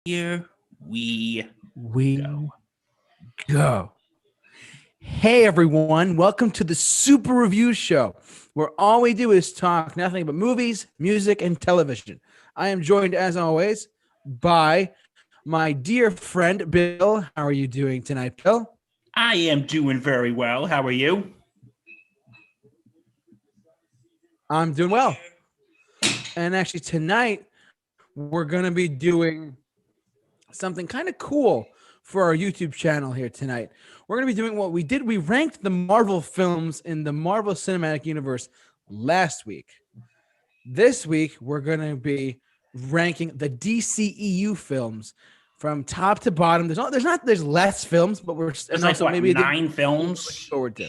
Here we We go. go. Hey everyone, welcome to the Super Review Show, where all we do is talk nothing but movies, music, and television. I am joined, as always, by my dear friend Bill. How are you doing tonight, Bill? I am doing very well. How are you? I'm doing well. And actually, tonight we're going to be doing something kind of cool for our YouTube channel here tonight. We're going to be doing what we did. We ranked the Marvel films in the Marvel Cinematic Universe last week. This week, we're going to be ranking the DCEU films from top to bottom. There's less films, but There's like what, maybe 9 films? Forward to.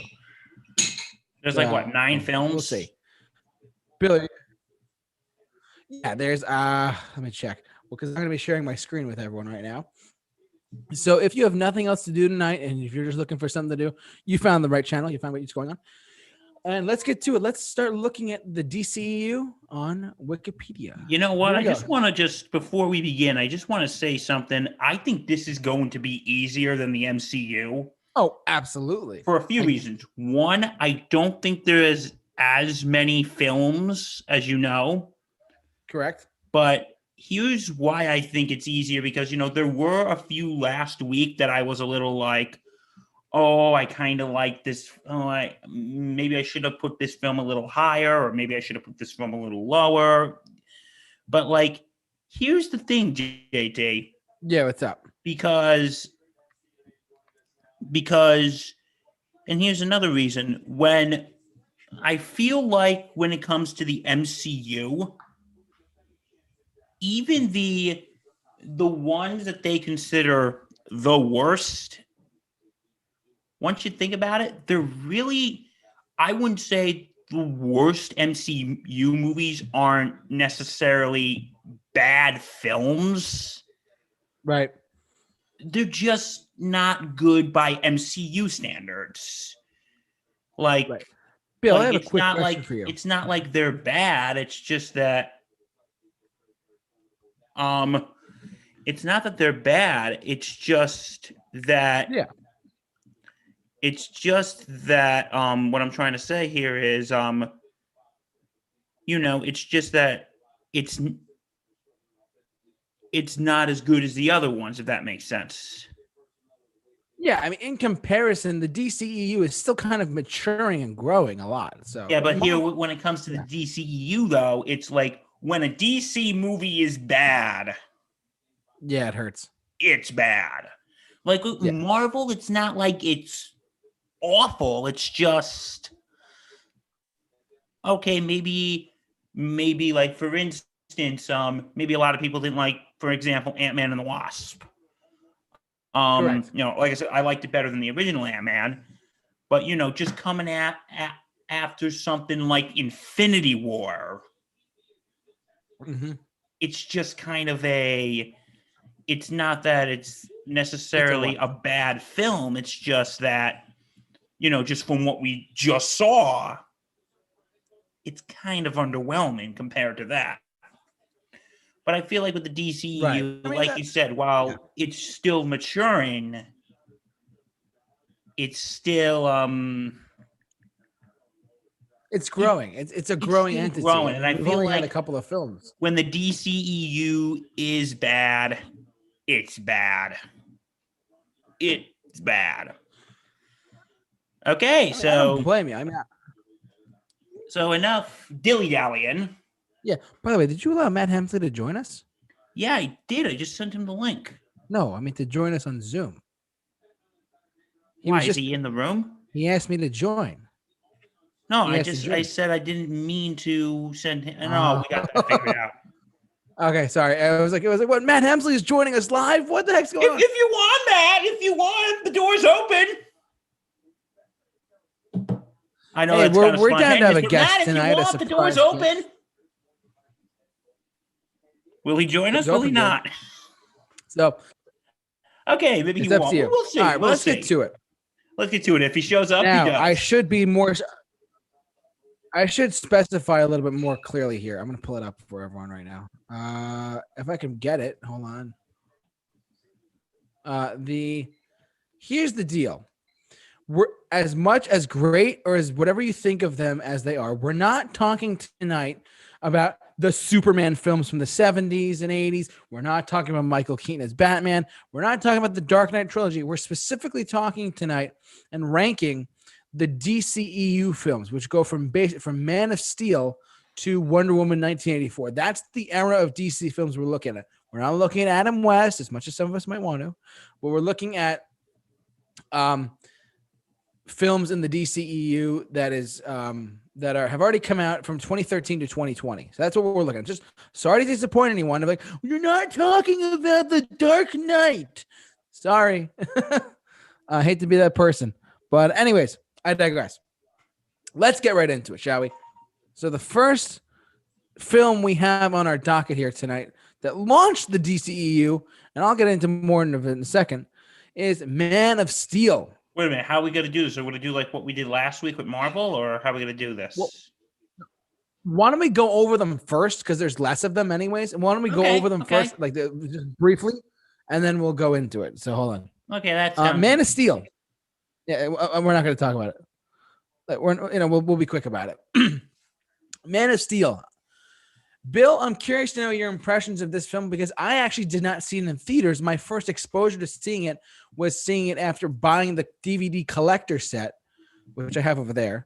There's like what, 9 films? We'll see. Billy. Yeah, there's let me check. Well, because I'm going to be sharing my screen with everyone right now. So if you have nothing else to do tonight, and if you're just looking for something to do, you found the right channel. You found what's going on. And let's get to it. Let's start looking at the DCEU on Wikipedia. You know what? I just want to before we begin, I just want to say something. I think this is going to be easier than the MCU. Oh, absolutely. For a few reasons. One, I don't think there is as many films as you know. Correct. But here's why I think it's easier, because, there were a few last week that I was a little like, oh, I kind of like this. Oh, maybe I should have put this film a little higher, or maybe I should have put this film a little lower. But here's the thing, JT. Yeah, what's up? Because, and here's another reason. When I feel like when it comes to the MCU, even the ones that they consider the worst, once you think about it, they're really, I wouldn't say the worst MCU movies aren't necessarily bad films. Right. They're just not good by MCU standards. Right. Bill, I have a quick question for you. It's not like they're bad. It's just that it's not that they're bad. It's just that what I'm trying to say here is it's just that it's not as good as the other ones, if that makes sense. Yeah, I mean, in comparison, the DCEU is still kind of maturing and growing a lot. So yeah, but here when it comes to the DCEU, though, it's like when a DC movie is bad, yeah, it hurts. It's bad. Like Marvel, it's not like it's awful. It's just okay. Maybe like, for instance, maybe a lot of people didn't like, for example, Ant-Man and the Wasp. Correct. Like I said, I liked it better than the original Ant-Man. But just coming after something like Infinity War, it's just kind of it's not that it's necessarily a bad film. It's just that, just from what we just saw, it's kind of underwhelming compared to that. But I feel like with the DCEU, like you said, while it's still maturing, it's still it's growing. It's a growing entity. Growing, and I feel like a couple of films. When the DCEU is bad, it's bad. It's bad. Okay, so I don't blame you. I mean, so enough dilly-dallying. Yeah. By the way, did you allow Matt Hemsley to join us? Yeah, I did. I just sent him the link. No, I mean to join us on Zoom. Why, is he in the room? He asked me to join. No, I said I didn't mean to send him. No, we got that figured out. Okay, sorry. It was like, what? Matt Hemsley is joining us live? What the heck's going on? If you want, Matt, the door's open. I know that's kind of we're down to have a guest Matt, tonight. If you want, the door's open. Will he join us? Will he not? So, okay, maybe he won't. We'll see. All right, let's get to it. Let's get to it. If he shows up, now, he does. I should specify a little bit more clearly here. I'm going to pull it up for everyone right now. If I can get it, hold on. Here's the deal. We're as much as great or as whatever you think of them as they are. We're not talking tonight about the Superman films from the 70s and 80s. We're not talking about Michael Keaton as Batman. We're not talking about the Dark Knight trilogy. We're specifically talking tonight and ranking the DCEU films, which go from Man of Steel to Wonder Woman 1984. That's the era of DC films we're looking at. We're not looking at Adam West as much as some of us might want to, but we're looking at films in the DCEU that have already come out from 2013 to 2020. So that's what we're looking at. Just sorry to disappoint anyone. I'm like, you're not talking about the Dark Knight. Sorry. I hate to be that person. But anyways, I digress. Let's get right into it, shall we? So the first film we have on our docket here tonight that launched the DCEU, and I'll get into more of it in a second, is Man of Steel. Wait a minute. How are we going to do this? Are we going to do like what we did last week with Marvel, or how are we going to do this? Well, why don't we go over them first, because there's less of them anyways, and why don't we go over them first, like just briefly, and then we'll go into it. So hold on. Okay, that's Man of Steel. Yeah, we're not going to talk about it. We'll be quick about it. Man of Steel. Bill, I'm curious to know your impressions of this film because I actually did not see it in theaters. My first exposure to seeing it was seeing it after buying the DVD collector set, which I have over there,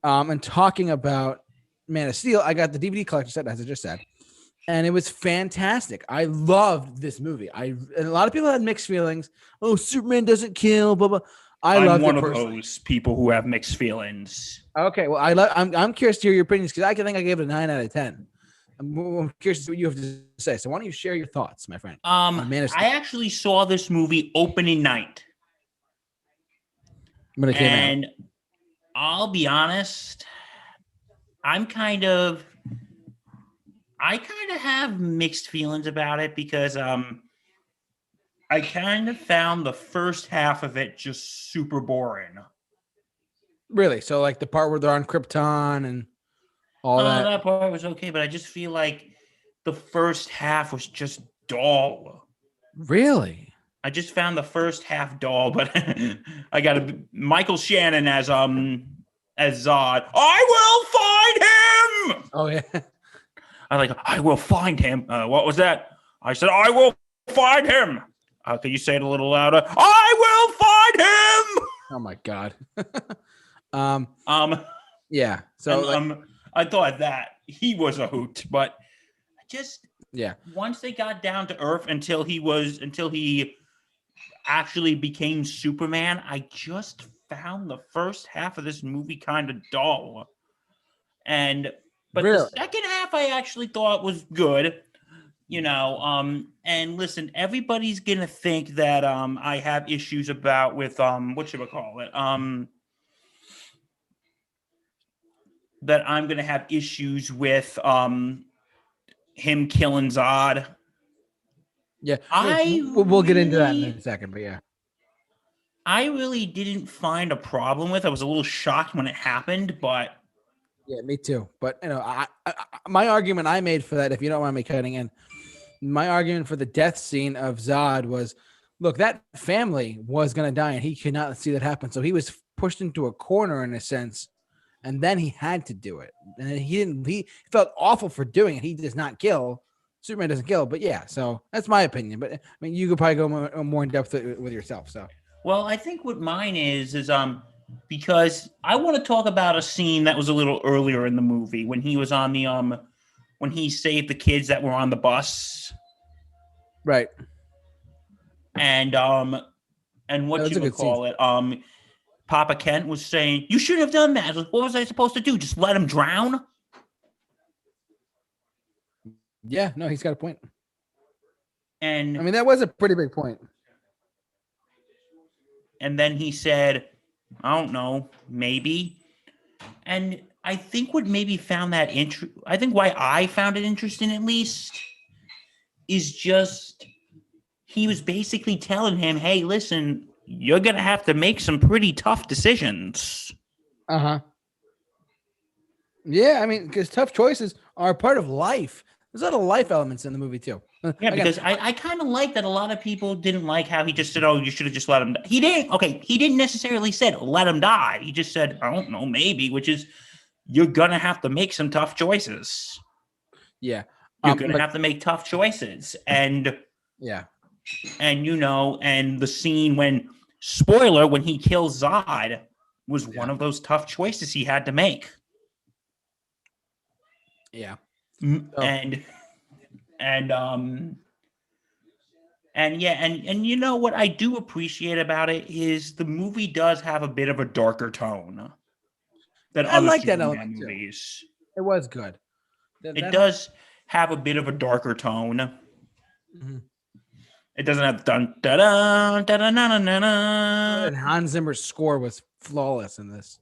and talking about Man of Steel. I got the DVD collector set, as I just said, and it was fantastic. I loved this movie. And a lot of people had mixed feelings. Oh, Superman doesn't kill, blah, blah. I'm one of those people who have mixed feelings. Okay, well, I'm curious to hear your opinions because I think I gave it a 9 out of 10. I'm curious to see what you have to say. So why don't you share your thoughts, my friend? I actually saw this movie opening night. When it came out. And I'll be honest, I kind of have mixed feelings about it because I kind of found the first half of it just super boring. Really? So like the part where they're on Krypton and all that? That part was okay, but I just feel like the first half was just dull. Really? I just found the first half dull, but I got Michael Shannon as Zod. I will find him! Oh, yeah. I will find him. What was that? I said, I will find him. Can you say it a little louder? I will find him! Oh, my God. Yeah. So I thought that he was a hoot, but just once they got down to earth until he actually became Superman, I just found the first half of this movie kind of dull. But really? The second half I actually thought was good. And listen, everybody's gonna think that I have issues with that I'm gonna have issues with him killing Zod. Yeah, we'll get into that in a second, but yeah. I really didn't find a problem with it. I was a little shocked when it happened, but yeah, me too. But my argument I made for that, if you don't mind me cutting in, my argument for the death scene of Zod was, look, that family was going to die, and he could not see that happen. So he was pushed into a corner in a sense, and then he had to do it. And he felt awful for doing it. He does not kill. Superman doesn't kill, but yeah. So that's my opinion. But I mean, you could probably go more in depth with yourself. So, well, I think what mine is because I want to talk about a scene that was a little earlier in the movie when he was on the when he saved the kids that were on the bus. Right. And what you would call it? Papa Kent was saying, you shouldn't have done that. What was I supposed to do? Just let him drown? Yeah, no, he's got a point. And I mean, that was a pretty big point. And then he said, I don't know, maybe. And I think what maybe found that I think why I found it interesting at least is just he was basically telling him, hey, listen, you're going to have to make some pretty tough decisions. Uh-huh. Yeah, I mean, because tough choices are a part of life. There's a lot of life elements in the movie, too. Yeah, because I kind of like that a lot of people didn't like how he just said, oh, you should have just let him die. He didn't necessarily said let him die. He just said, I don't know, maybe, which is you're going to have to make some tough choices. Yeah. You're going to have to make tough choices. And yeah. And and the scene when he kills Zod was one of those tough choices he had to make. Yeah. And you know what I do appreciate about it is the movie does have a bit of a darker tone than I other like that Superman element movies. It was good. It does have a bit of a darker tone. Mm-hmm. It doesn't have dun da da da da da da da. And Hans Zimmer's score was flawless in this.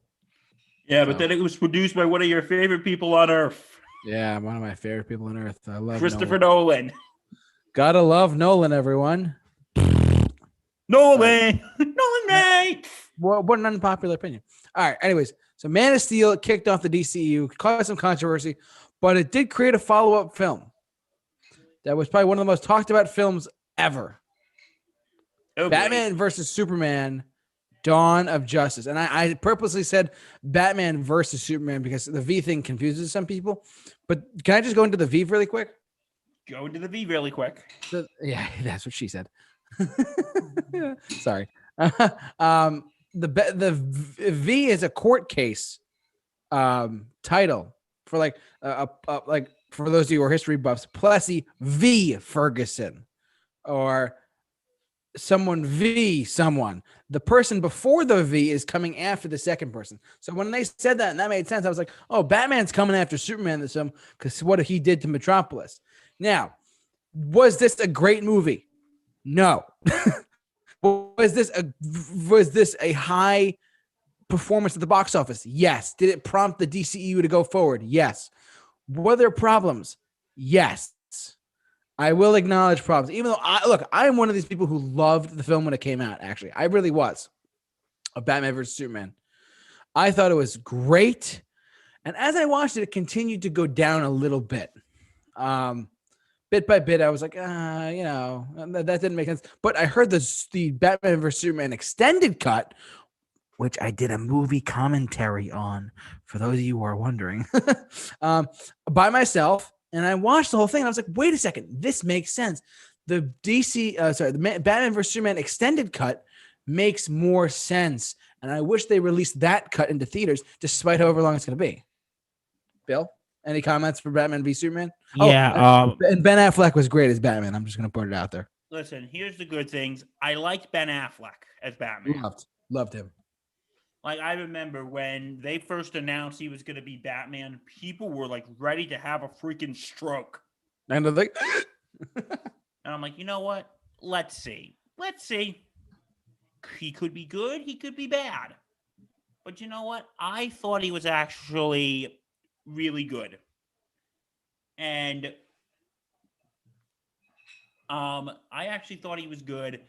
Yeah, but then it was produced by one of your favorite people on Earth. Yeah, one of my favorite people on Earth. I love Christopher Nolan. Gotta love Nolan, everyone. Nolan, mate. What an unpopular opinion. All right. Anyways, so Man of Steel kicked off the DCEU, caused some controversy, but it did create a follow-up film that was probably one of the most talked about films ever. Oh, Batman versus Superman, Dawn of Justice. And I purposely said Batman versus Superman because the V thing confuses some people. But can I just go into the V really quick? Go into the V really quick. Yeah, that's what she said. Sorry. The V is a court case title for like for those of you who are history buffs, Plessy v. Ferguson, or someone v. someone. The person before the V is coming after the second person. So when they said that and that made sense, I was like, oh, Batman's coming after Superman this film because what he did to Metropolis. Now, was this a great movie? No. Was this a high performance at the box office? Yes. Did it prompt the DCEU to go forward? Yes. Were there problems? Yes. I will acknowledge problems, even though I am one of these people who loved the film when it came out. Actually, I really was. Of Batman vs Superman. I thought it was great, and as I watched it, it continued to go down a little bit. Bit by bit, I was like, that didn't make sense. But I heard the Batman vs Superman extended cut, which I did a movie commentary on, for those of you who are wondering, by myself. And I watched the whole thing. And I was like, wait a second, this makes sense. The Batman vs Superman extended cut makes more sense. And I wish they released that cut into theaters, despite however long it's going to be. Bill, any comments for Batman v Superman? Yeah. And Ben Affleck was great as Batman. I'm just going to put it out there. Listen, here's the good things. I liked Ben Affleck as Batman. Loved him. Like, I remember when they first announced he was going to be Batman, people were like ready to have a freaking stroke. And I'm like, and I'm like, you know what? Let's see. He could be good. He could be bad. But you know what? I thought he was actually really good. And I actually thought he was good.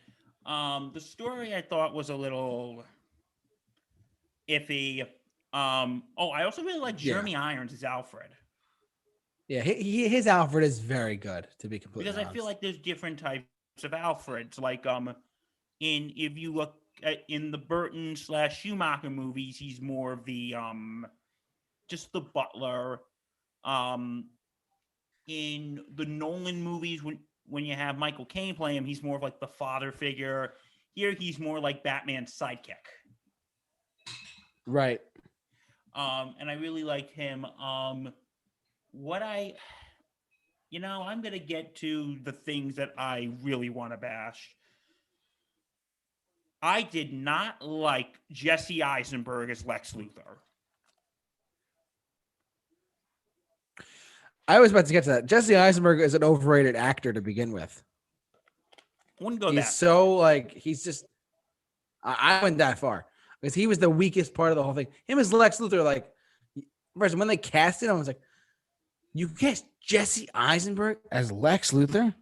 The story I thought was a little iffy. I also really like Jeremy Irons as Alfred. Yeah, his Alfred is very good, to be completely honest. Because I feel like there's different types of Alfreds. Like if you look in the Burton / Schumacher movies, he's more of the just the butler. In the Nolan movies, when you have Michael Caine play him, he's more of like the father figure. Here, he's more like Batman's sidekick. Right. And I really liked him. I'm going to get to the things that I really want to bash. I did not like Jesse Eisenberg as Lex Luthor. I was about to get to that. Jesse Eisenberg is an overrated actor to begin with. Wouldn't go he's that so far. Like, he's just, I went that far because he was the weakest part of the whole thing. Him as Lex Luthor, like, first when they cast it, I was like, you cast Jesse Eisenberg as Lex Luthor?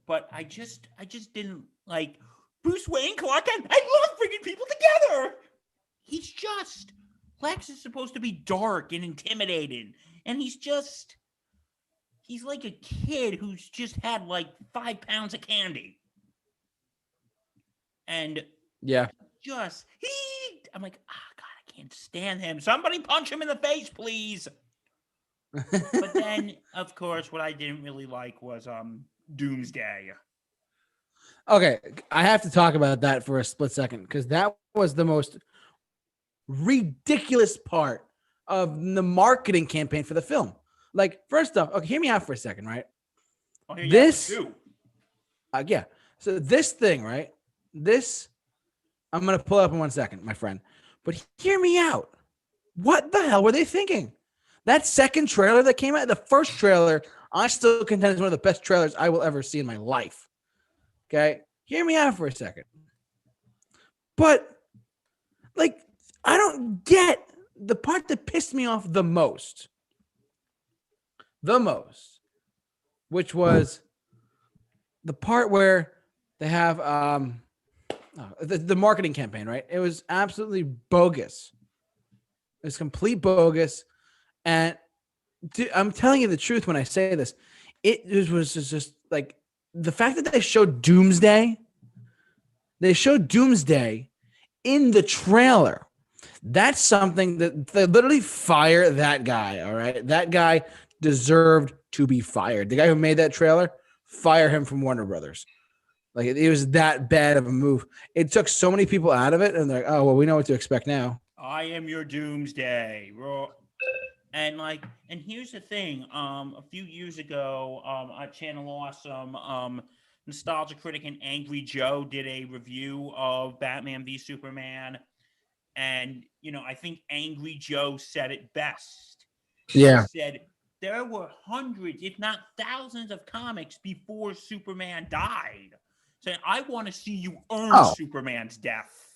But I just didn't like Bruce Wayne, Clark Kent. I love bringing people together. He's just Lex is supposed to be dark and intimidating, and he's like a kid who's just had like 5 pounds of candy. And yeah. I'm like, God, I can't stand him. Somebody punch him in the face, please. But then, of course, what I didn't really like was Doomsday. Okay, I have to talk about that for a split second because that was the most ridiculous part of the marketing campaign for the film. Like, first off, okay, hear me out for a second, right? I'll hear you out for two. Yeah. So this thing, right? This, I'm gonna pull it up in 1 second, my friend. But hear me out. What the hell were they thinking? That second trailer that came out, the first trailer, I still contend is one of the best trailers I will ever see in my life. Okay, hear me out for a second. But like, I don't get the part that pissed me off the most, which was the part where they have the marketing campaign, right? It was absolutely bogus. It was complete bogus. And I'm telling you the truth when I say this. It was just like the fact that they showed Doomsday in the trailer. That's something that they literally fire that guy. All right. That guy deserved to be fired. The guy who made that trailer, fire him from Warner Brothers. Like it was that bad of a move. It took so many people out of it. And they're like, oh, well, we know what to expect now. I am your Doomsday. And here's the thing. A few years ago, Channel Awesome, Nostalgia Critic and Angry Joe did a review of Batman v Superman. And, I think Angry Joe said it best. Yeah. He said there were hundreds, if not thousands of comics before Superman died. Saying, I want to see you earn Superman's death.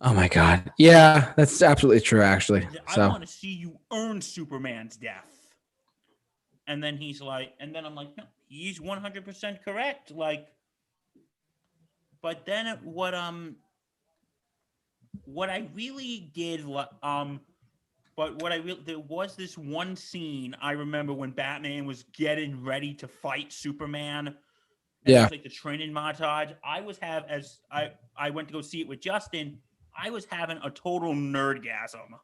Oh my God. Yeah, that's absolutely true, actually. I want to see you earn Superman's death. And then he's like, and then I'm like, no, he's 100% correct. Like, but then what I really did, there was this one scene I remember when Batman was getting ready to fight Superman. And it was like the training montage. I went to go see it with Justin. I was having a total nerdgasm.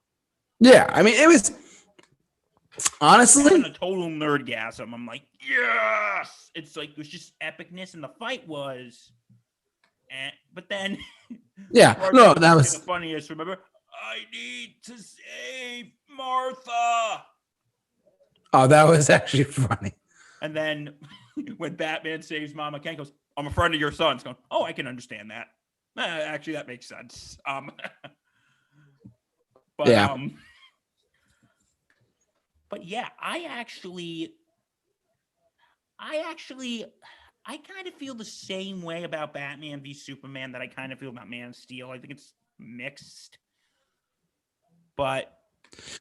Yeah, I mean, it was honestly having a total nerdgasm. I'm like, yes! It's like, it was just epicness, and the fight was. But then, that was the funniest. Remember, I need to save Martha. Oh, that was actually funny. And then, when Batman saves Mama Kent, goes, "I'm a friend of your son's." Going, "Oh, I can understand that. Actually, that makes sense." But yeah, I kind of feel the same way about Batman v Superman that I kind of feel about Man of Steel. I think it's mixed, but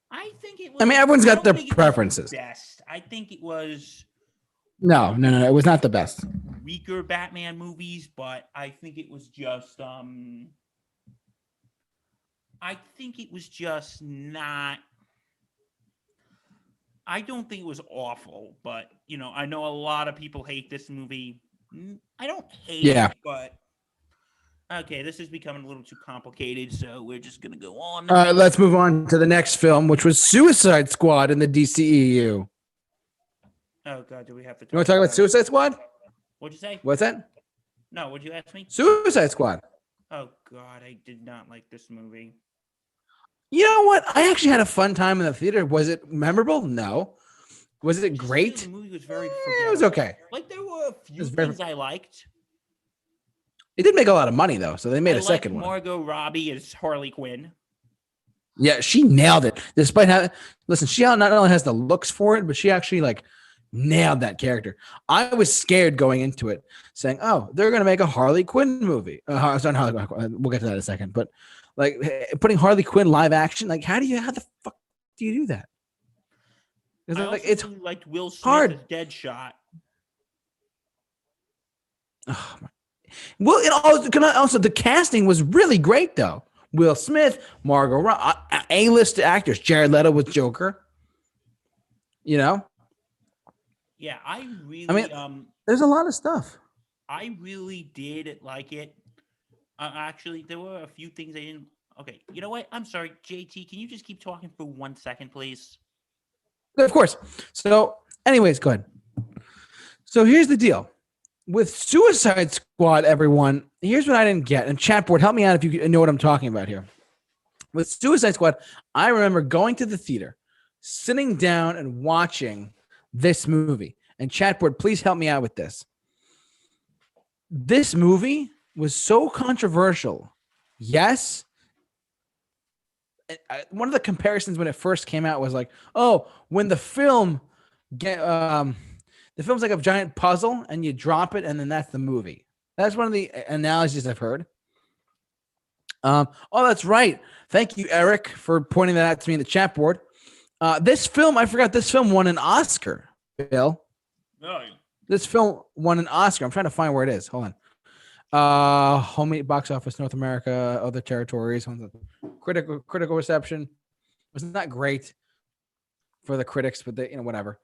I think it was. I mean, everyone's got their preferences. Best. I think it was. No, it was not the best. Weaker Batman movies, but I think it was just not. I don't think it was awful, but I know a lot of people hate this movie. I don't hate it, but okay, this is becoming a little too complicated, so we're just gonna go on. All right, let's move on to the next film, which was Suicide Squad in the DCEU. Oh God, do we have to? You want to talk about Suicide Squad? What'd you say? What's that? No, what'd you ask me? Suicide Squad. Oh God, I did not like this movie. You know what? I actually had a fun time in the theater. Was it memorable? No. Was it great? The movie was very forgettable. It was okay. Like there were a few things I liked. It did make a lot of money though, so they made a second one. Margot Robbie as Harley Quinn. Yeah, she nailed it. Despite having, listen, she not only has the looks for it, but she actually nailed that character. I was scared going into it, saying, "Oh, they're gonna make a Harley Quinn movie." We'll get to that in a second. But putting Harley Quinn live action, how the fuck do you do that? It's really liked Will Smith hard. As Deadshot. Oh my. Well, also the casting was really great though. Will Smith, Margot Robbie, A-list actors. Jared Leto was Joker. You know? Yeah, I mean, really there's a lot of stuff. I really did like it. Actually, there were a few things I didn't. Okay, you know what? I'm sorry, JT. Can you just keep talking for 1 second, please? Of course. So, anyways, go ahead. So here's the deal. With Suicide Squad, everyone, here's what I didn't get. And chat board, help me out if you know what I'm talking about here. With Suicide Squad, I remember going to the theater, sitting down and watching this movie. And chat board, please help me out with this. This movie was so controversial. Yes. One of the comparisons when it first came out was like, oh, when the film's like a giant puzzle and you drop it and then that's the movie. That's one of the analogies I've heard. Oh, that's right. Thank you, Eric, for pointing that out to me in the chat board. This film won an Oscar, Bill. No. This film won an Oscar. I'm trying to find where it is. Hold on. Home box office, North America, other territories. Critical reception was not great for the critics, but whatever.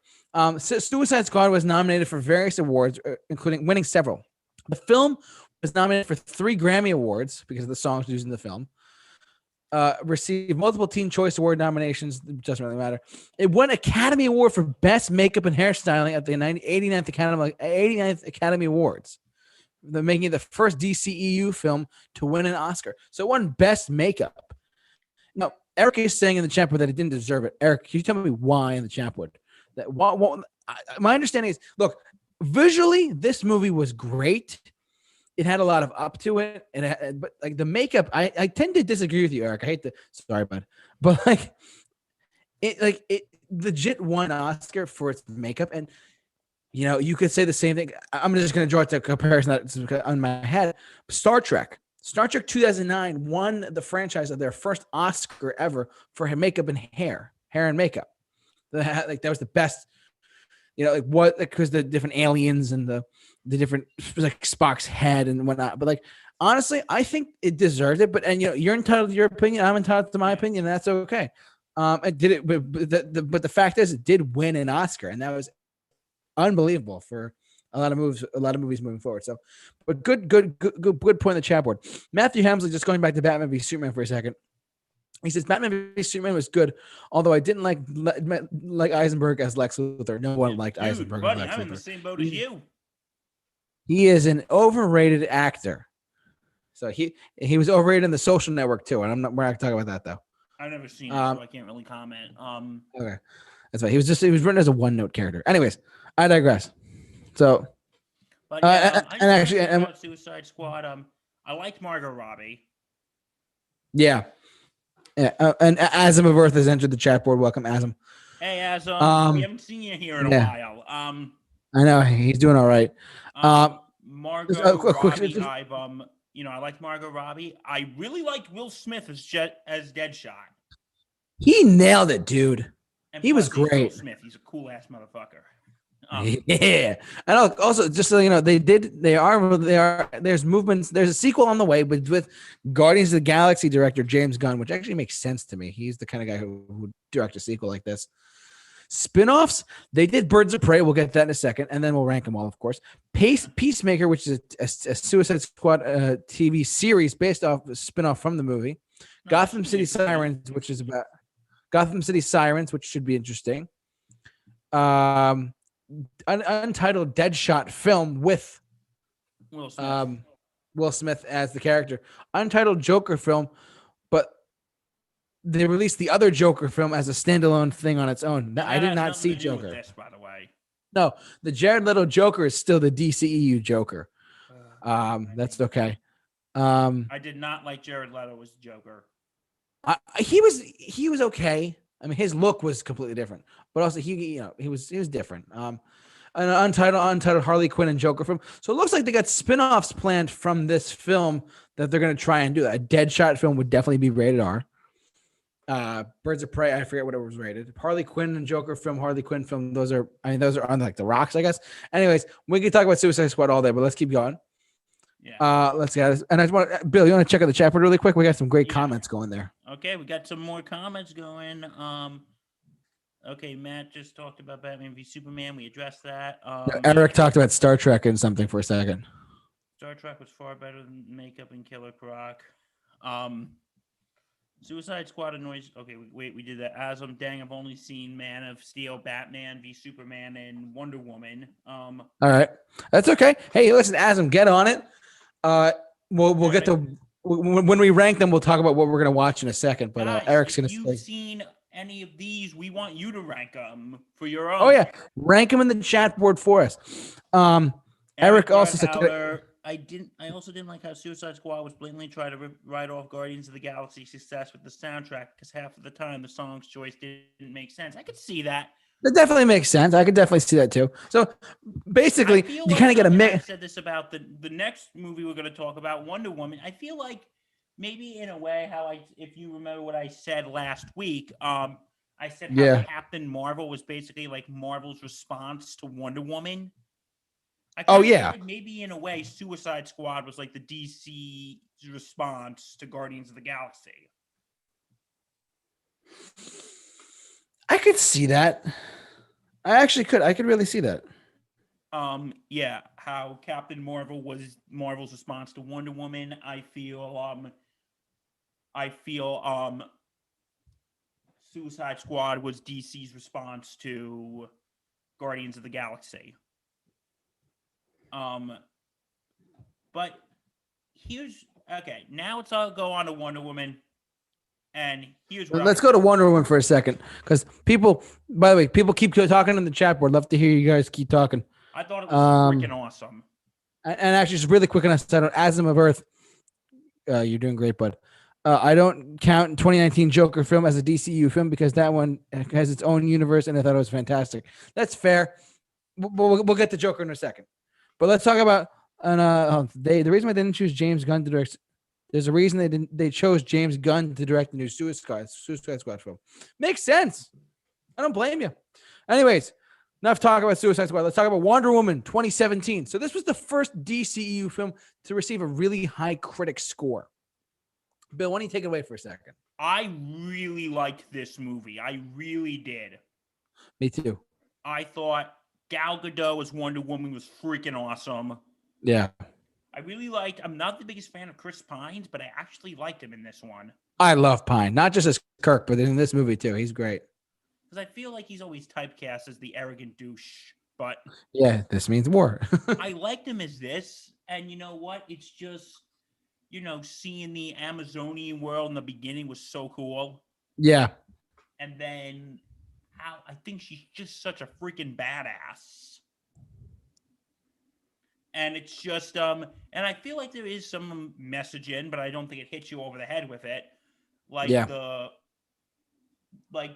Suicide Squad was nominated for various awards, including winning several. The film was nominated for 3 Grammy Awards because of the songs used in the film. Received multiple Teen Choice Award nominations. It doesn't really matter. It won Academy Award for Best Makeup and Hairstyling at the 89th Academy Awards, making it the first DCEU film to win an Oscar. So it won Best Makeup. Now, Eric is saying in the chat board that it didn't deserve it. Eric, can you tell me why in the chat board? My understanding is, look, visually, this movie was great. It had a lot of up to it, but like the makeup, I tend to disagree with you, Eric. I hate to, sorry, bud, but it legit won an Oscar for its makeup, and you could say the same thing. I'm just going to draw it to a comparison that's on my head. Star Trek 2009 won the franchise of their first Oscar ever for makeup and hair and makeup. That was the best. Because the different aliens and the different, like Spock's head and whatnot. But honestly, I think it deserved it. But you're entitled to your opinion. I'm entitled to my opinion. And that's okay. It did it, but the fact is, it did win an Oscar, and that was unbelievable for a lot of movies moving forward. So, but good point in the chat board. Matthew Hamsley, just going back to Batman v Superman for a second. He says Batman v Superman was good, although I didn't like Eisenberg as Lex Luthor. No one liked Eisenberg as Lex Luthor. I'm in the same boat as you. He is an overrated actor. So he was overrated in The Social Network too, and we're not talking about that though. I've never seen it, so I can't really comment. Okay, that's right. He was written as a one-note character. Anyways, I digress. So, but about Suicide Squad. I liked Margot Robbie. Yeah. Yeah, and Azam of Earth has entered the chat board. Welcome, Azam. Hey, Azam. We haven't seen you here in a while. I know he's doing all right. Margot Robbie. I like Margot Robbie. I really liked Will Smith as Deadshot. He nailed it, dude. And he was great. Will Smith. He's a cool ass motherfucker. Yeah, and also just so you know, there's movements. There's a sequel on the way, but with Guardians of the Galaxy director James Gunn, which actually makes sense to me. He's the kind of guy who would direct a sequel like this. Spinoffs, they did Birds of Prey. We'll get that in a second, and then we'll rank them all, of course. Peacemaker, which is a Suicide Squad TV series based off a spinoff from the movie. Gotham City Sirens, which is about Gotham City Sirens, which should be interesting. Untitled Deadshot film with Will Smith as the character. Untitled Joker film, but they released the other Joker film as a standalone thing on its own. I did not see Joker. This, by the way. No, the Jared Leto Joker is still the DCEU Joker. That's okay. I did not like Jared Leto as Joker. He was okay. I mean, his look was completely different, but also he was different. An untitled Harley Quinn and Joker film. So it looks like they got spin-offs planned from this film that they're going to try and do. A Deadshot film would definitely be rated R. Birds of Prey, I forget what it was rated. Harley Quinn and Joker film, Harley Quinn film. Those are on like the rocks, I guess. Anyways, we can talk about Suicide Squad all day, but let's keep going. Yeah. Let's get this. And I just want Bill, you want to check out the chat board really quick? We got some great comments going there. Okay, we got some more comments going. Okay, Matt just talked about Batman v Superman. We addressed that. Eric talked about Star Trek and something for a second. Star Trek was far better than makeup and Killer Croc. Suicide Squad annoys. Okay, wait, we did that. Dang, I've only seen Man of Steel, Batman v Superman, and Wonder Woman. All right, that's okay. Hey, listen, Asm, get on it. We'll get to when we rank them. We'll talk about what we're gonna watch in a second. But Guys, Eric's gonna. If you've seen any of these, we want you to rank them for your own. Oh yeah, rank them in the chat board for us. Eric also said. I also didn't like how Suicide Squad was blatantly trying to write off Guardians of the Galaxy success with the soundtrack because half of the time the song's choice didn't make sense. I could see that. That definitely makes sense. I could definitely see that too. So basically, you kind of get a mix. I said this about the next movie we're going to talk about, Wonder Woman. I feel like maybe in a way if you remember what I said last week, I said how Captain Marvel was basically like Marvel's response to Wonder Woman. Like maybe in a way, Suicide Squad was like the DC response to Guardians of the Galaxy. I could see that. I actually could. I could really see that. How Captain Marvel was Marvel's response to Wonder Woman. I feel Suicide Squad was DC's response to Guardians of the Galaxy. But now let's all go on to Wonder Woman. And let's go to Wonder Woman for a second. Because people, by the way, people keep talking in the chat board. Love to hear you guys keep talking. I thought it was freaking awesome. And actually, just really quick on a side note, Asm of Earth, you're doing great, bud. I don't count 2019 Joker film as a DCEU film because that one has its own universe, and I thought it was fantastic. That's fair. We'll get to Joker in a second. But let's talk about the reason why they didn't choose James Gunn to direct. There's a reason they chose James Gunn to direct the new Suicide Squad film. Makes sense. I don't blame you. Anyways, enough talk about Suicide Squad. Let's talk about Wonder Woman 2017. So this was the first DCEU film to receive a really high critic score. Bill, why don't you take it away for a second? I really liked this movie. I really did. Me too. I thought Gal Gadot as Wonder Woman was freaking awesome. Yeah. I really liked, I'm not the biggest fan of Chris Pines, but I actually liked him in this one. I love Pine, not just as Kirk, but in this movie too. He's great. Because I feel like he's always typecast as the arrogant douche, but... Yeah, this means war. I liked him as this, and you know what? It's just, seeing the Amazonian world in the beginning was so cool. Yeah. And then how I think she's just such a freaking badass. And it's just, and I feel like there is some message in, but I don't think it hits you over the head with it. Like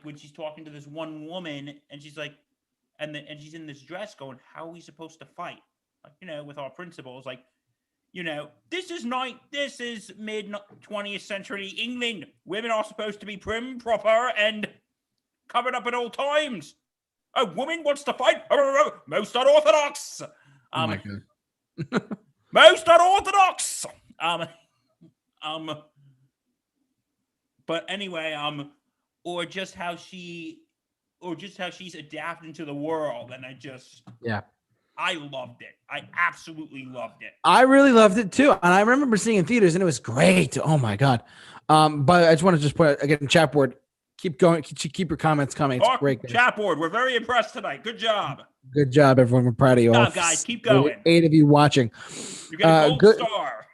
when she's talking to this one woman and she's like, and she's in this dress going, how are we supposed to fight? Like, with our principles, like, this is mid 20th century England. Women are supposed to be prim, proper, and covered up at all times. A woman wants to fight. Most unorthodox. Oh my God. Most unorthodox. But anyway, or just how she's adapting to the world, and I loved it. I absolutely loved it. I really loved it too, and I remember seeing it in theaters, and it was great. Oh my God. But I just want to just put again chat board. Keep going. Keep your comments coming. It's great. Chat board. We're very impressed tonight. Good job. Good job, everyone. We're proud of you all. Good job, guys. Keep going. 8 of you watching. You get a gold star.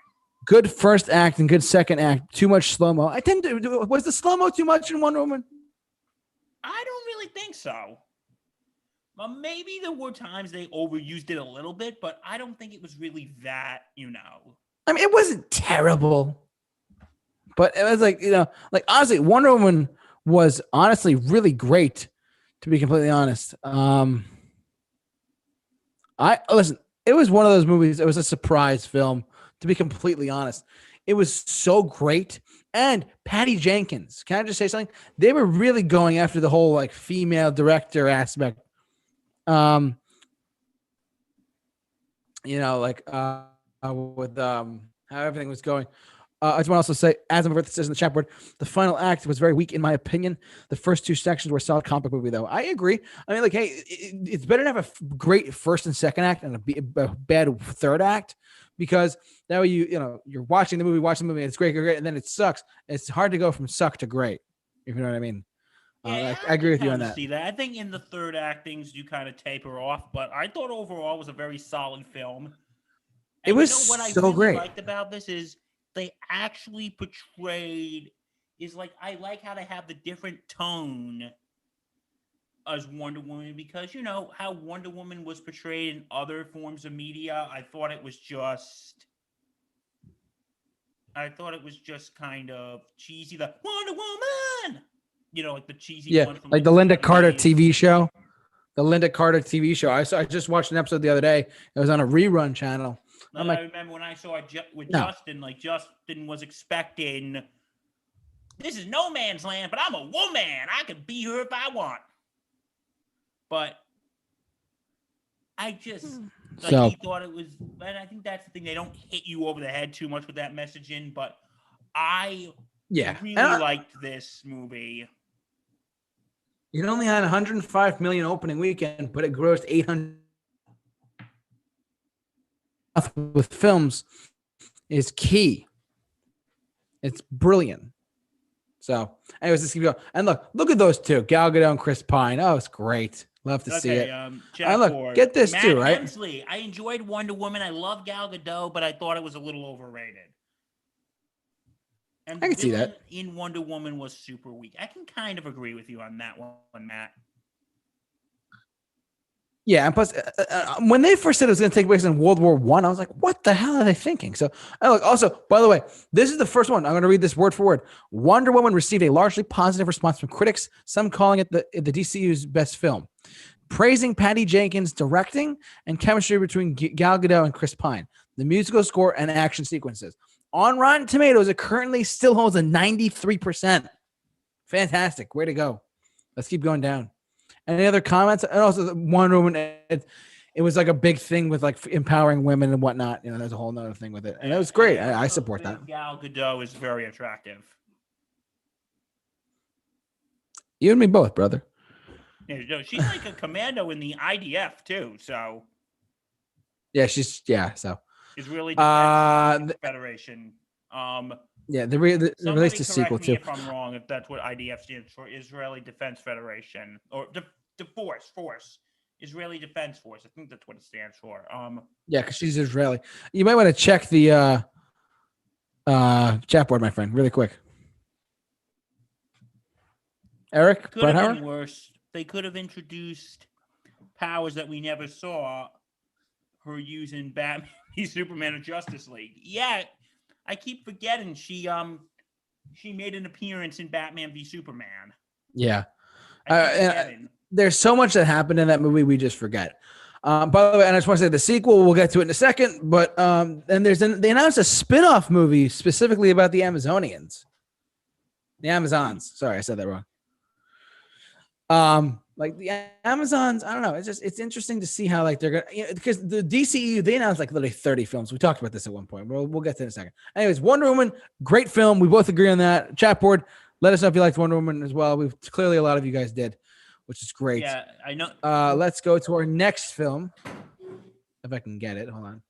Good first act and good second act. Too much slow-mo. Was the slow-mo too much in Wonder Woman? I don't really think so. Well, maybe there were times they overused it a little bit, but I don't think it was really that, I mean, it wasn't terrible. But it was like, honestly, Wonder Woman was honestly really great, to be completely honest. Listen, it was one of those movies. It was a surprise film, to be completely honest. It was so great. And Patty Jenkins, can I just say something? They were really going after the whole female director aspect. with how everything was going. I just want to also say, as I'm says in the chat board, the final act was very weak in my opinion. The first two sections were a solid comic movie, though. I agree. I mean, like, hey, it's better to have a great first and second act and a bad third act, because that way you're watching the movie, and it's great, and then it sucks. It's hard to go from suck to great, if you know what I mean. Yeah, I agree with you on that. See that. I think in the third act things do kind of taper off, but I thought overall it was a very solid film. And it was what I so really great. liked about this is they actually portrayed I like how they have the different tone as Wonder Woman, because how Wonder Woman was portrayed in other forms of media. I thought it was just kind of cheesy. The Wonder Woman, like the cheesy one from like the Linda Carter 70s. TV show. The Linda Carter TV show. I just watched an episode the other day. It was on a rerun channel. I remember when I saw it with Justin, Justin was expecting, this is no man's land, but I'm a woman. I can be her if I want. But I just, he thought it was, and I think that's the thing. They don't hit you over the head too much with that messaging, but I really liked this movie. It only had 105 million opening weekend, but it grossed 800. With films is key. It's brilliant. So, anyways, let's keep going. And look at those two, Gal Gadot and Chris Pine. Oh, it's great. Love to see it. Look, get this Matt too, right? Hemsley. I enjoyed Wonder Woman. I love Gal Gadot, but I thought it was a little overrated. And I can see that. In Wonder Woman was super weak. I can kind of agree with you on that one, Matt. Yeah, and plus, when they first said it was going to take place in World War I was like, what the hell are they thinking? So, also, by the way, this is the first one. I'm going to read this word for word. Wonder Woman received a largely positive response from critics, some calling it the DCEU's best film, praising Patty Jenkins' directing and chemistry between Gal Gadot and Chris Pine, the musical score, and action sequences. On Rotten Tomatoes, it currently still holds a 93%. Fantastic. Way to go. Let's keep going down. Any other comments? And also, Wonder Woman, it was like a big thing with like empowering women and whatnot. There's a whole nother thing with it. And it was great. I support that. Gal Gadot is very attractive. You and me both, brother. Yeah, she's like a commando in the IDF too. So yeah, so Israeli Defense Federation. The released a sequel too. If I'm wrong, if that's what IDF stands for, Israeli Defense Federation, or the force, Israeli Defense Force. I think that's what it stands for. Yeah, because she's Israeli. You might want to check the chat board, my friend, really quick. Eric, could have been worse. They could have introduced powers that we never saw her using Batman, Superman, or Justice League. Yeah. I keep forgetting she made an appearance in Batman v Superman. Yeah. There's so much that happened in that movie we just forget. By the way, and I just want to say the sequel, we'll get to it in a second, but and they announced a spin-off movie specifically about the Amazonians. The Amazons. Sorry, I said that wrong. Like the Amazons, I don't know. It's interesting to see how like they're gonna, because the DCEU, they announced like literally 30 films. We talked about this at one point. We'll get to it in a second. Anyways, Wonder Woman, great film. We both agree on that. Chat board, let us know if you liked Wonder Woman as well. We've clearly a lot of you guys did, which is great. Yeah, I know. Let's go to our next film. If I can get it, hold on.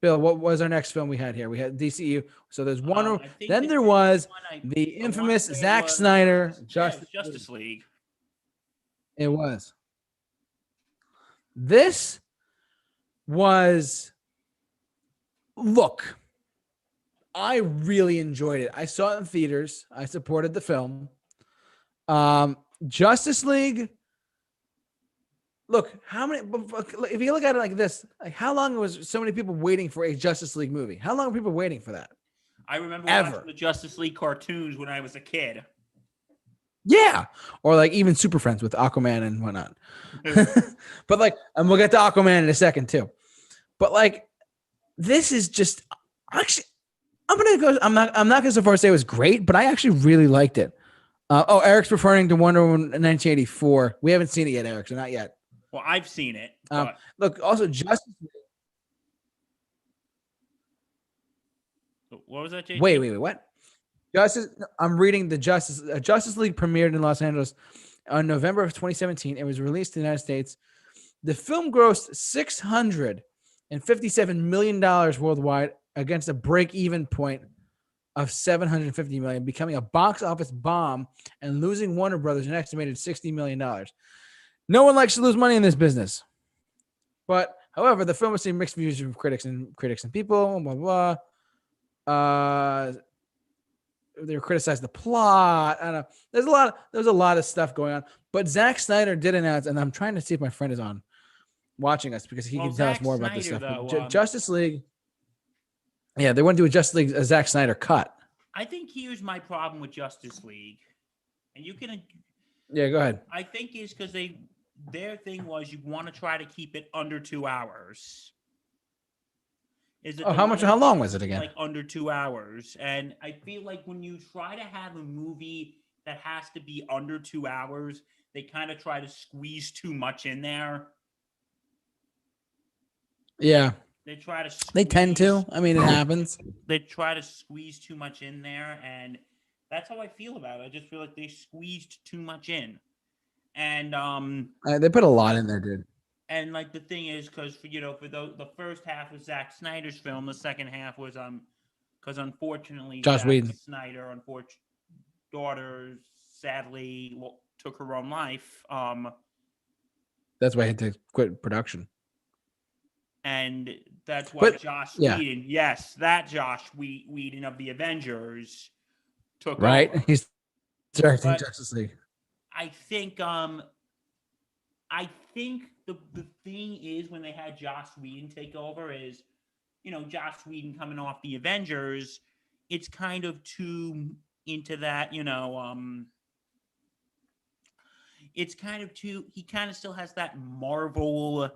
Bill, what was our next film we had here? We had DCEU. So there's Wonder. Then there was the infamous Zack Snyder Justice League. It was. This was, look, I really enjoyed it. I saw it in theaters. I supported the film. Justice League. Look, if you look at it like this, like how long was so many people waiting for a Justice League movie? How long were people waiting for that? I remember watching the Justice League cartoons when I was a kid. Yeah. Or like even Super Friends with Aquaman and whatnot. But like, and we'll get to Aquaman in a second too. But like, this is just actually, I'm not going to so far say it was great, but I actually really liked it. Eric's referring to Wonder Woman 1984. We haven't seen it yet, Eric, so not yet. Well, I've seen it. Look, also Justice League. What was that, JT? Wait. What? I'm reading the Justice League premiered in Los Angeles on November of 2017 and was released in the United States. The film grossed $657 million worldwide against a break-even point of $750 million, becoming a box office bomb and losing Warner Brothers an estimated $60 million. No one likes to lose money in this business. But, however, the film received mixed reviews from critics and people, blah, blah. They criticized the plot. I don't know. There's a lot of stuff going on. But Zack Snyder did announce, and I'm trying to see if my friend is on watching us because he can tell us more about this stuff. Justice League. Yeah, they want to do a Justice League, a Zack Snyder cut. I think here's my problem with Justice League, and you can. Yeah, go ahead. I think is because their thing was you want to try to keep it under 2 hours. How long was it again? Like under 2 hours. And I feel like when you try to have a movie that has to be under 2 hours, they kind of try to squeeze too much in there. Yeah. They tend to. I mean, it happens. They try to squeeze too much in there, and that's how I feel about it. I just feel like they squeezed too much in. And they put a lot in there, dude. And like the thing is, because for the first half was Zack Snyder's film, the second half was because unfortunately Joss Whedon. Snyder daughter sadly took her own life. That's why he had to quit production. And that's why Joss Whedon, yes, that Joss Whedon of the Avengers took over. He's directing Justice League. I think the thing is when they had Joss Whedon take over is, Joss Whedon coming off the Avengers, it's kind of too into that, it's kind of too, he kind of still has that Marvel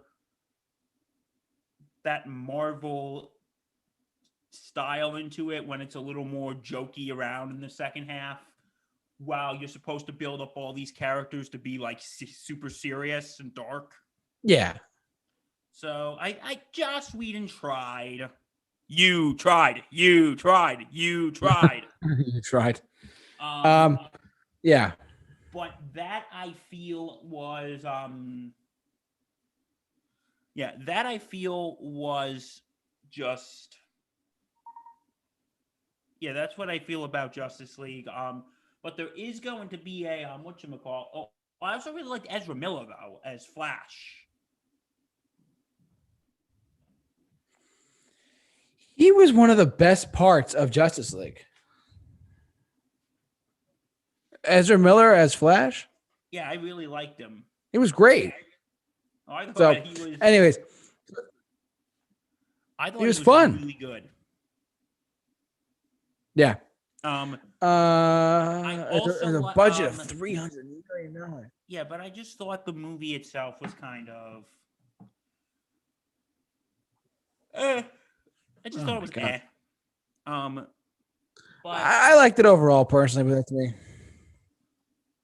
style into it when it's a little more jokey around in the second half. While you're supposed to build up all these characters to be like super serious and dark. Yeah. So Joss Whedon tried. You tried. You tried. You tried. Yeah. But that I feel was just that's what I feel about Justice League. But there is going to be a whatchamacall. Oh, I also really liked Ezra Miller though as Flash. He was one of the best parts of Justice League. Ezra Miller as Flash? Yeah, I really liked him. He was great. Oh, I thought he was. Anyways, I thought he was fun. Really good. Yeah. There's a budget of $300 million. Yeah, but I just thought the movie itself was kind of. I just thought it was but I liked it overall, personally, but that's me.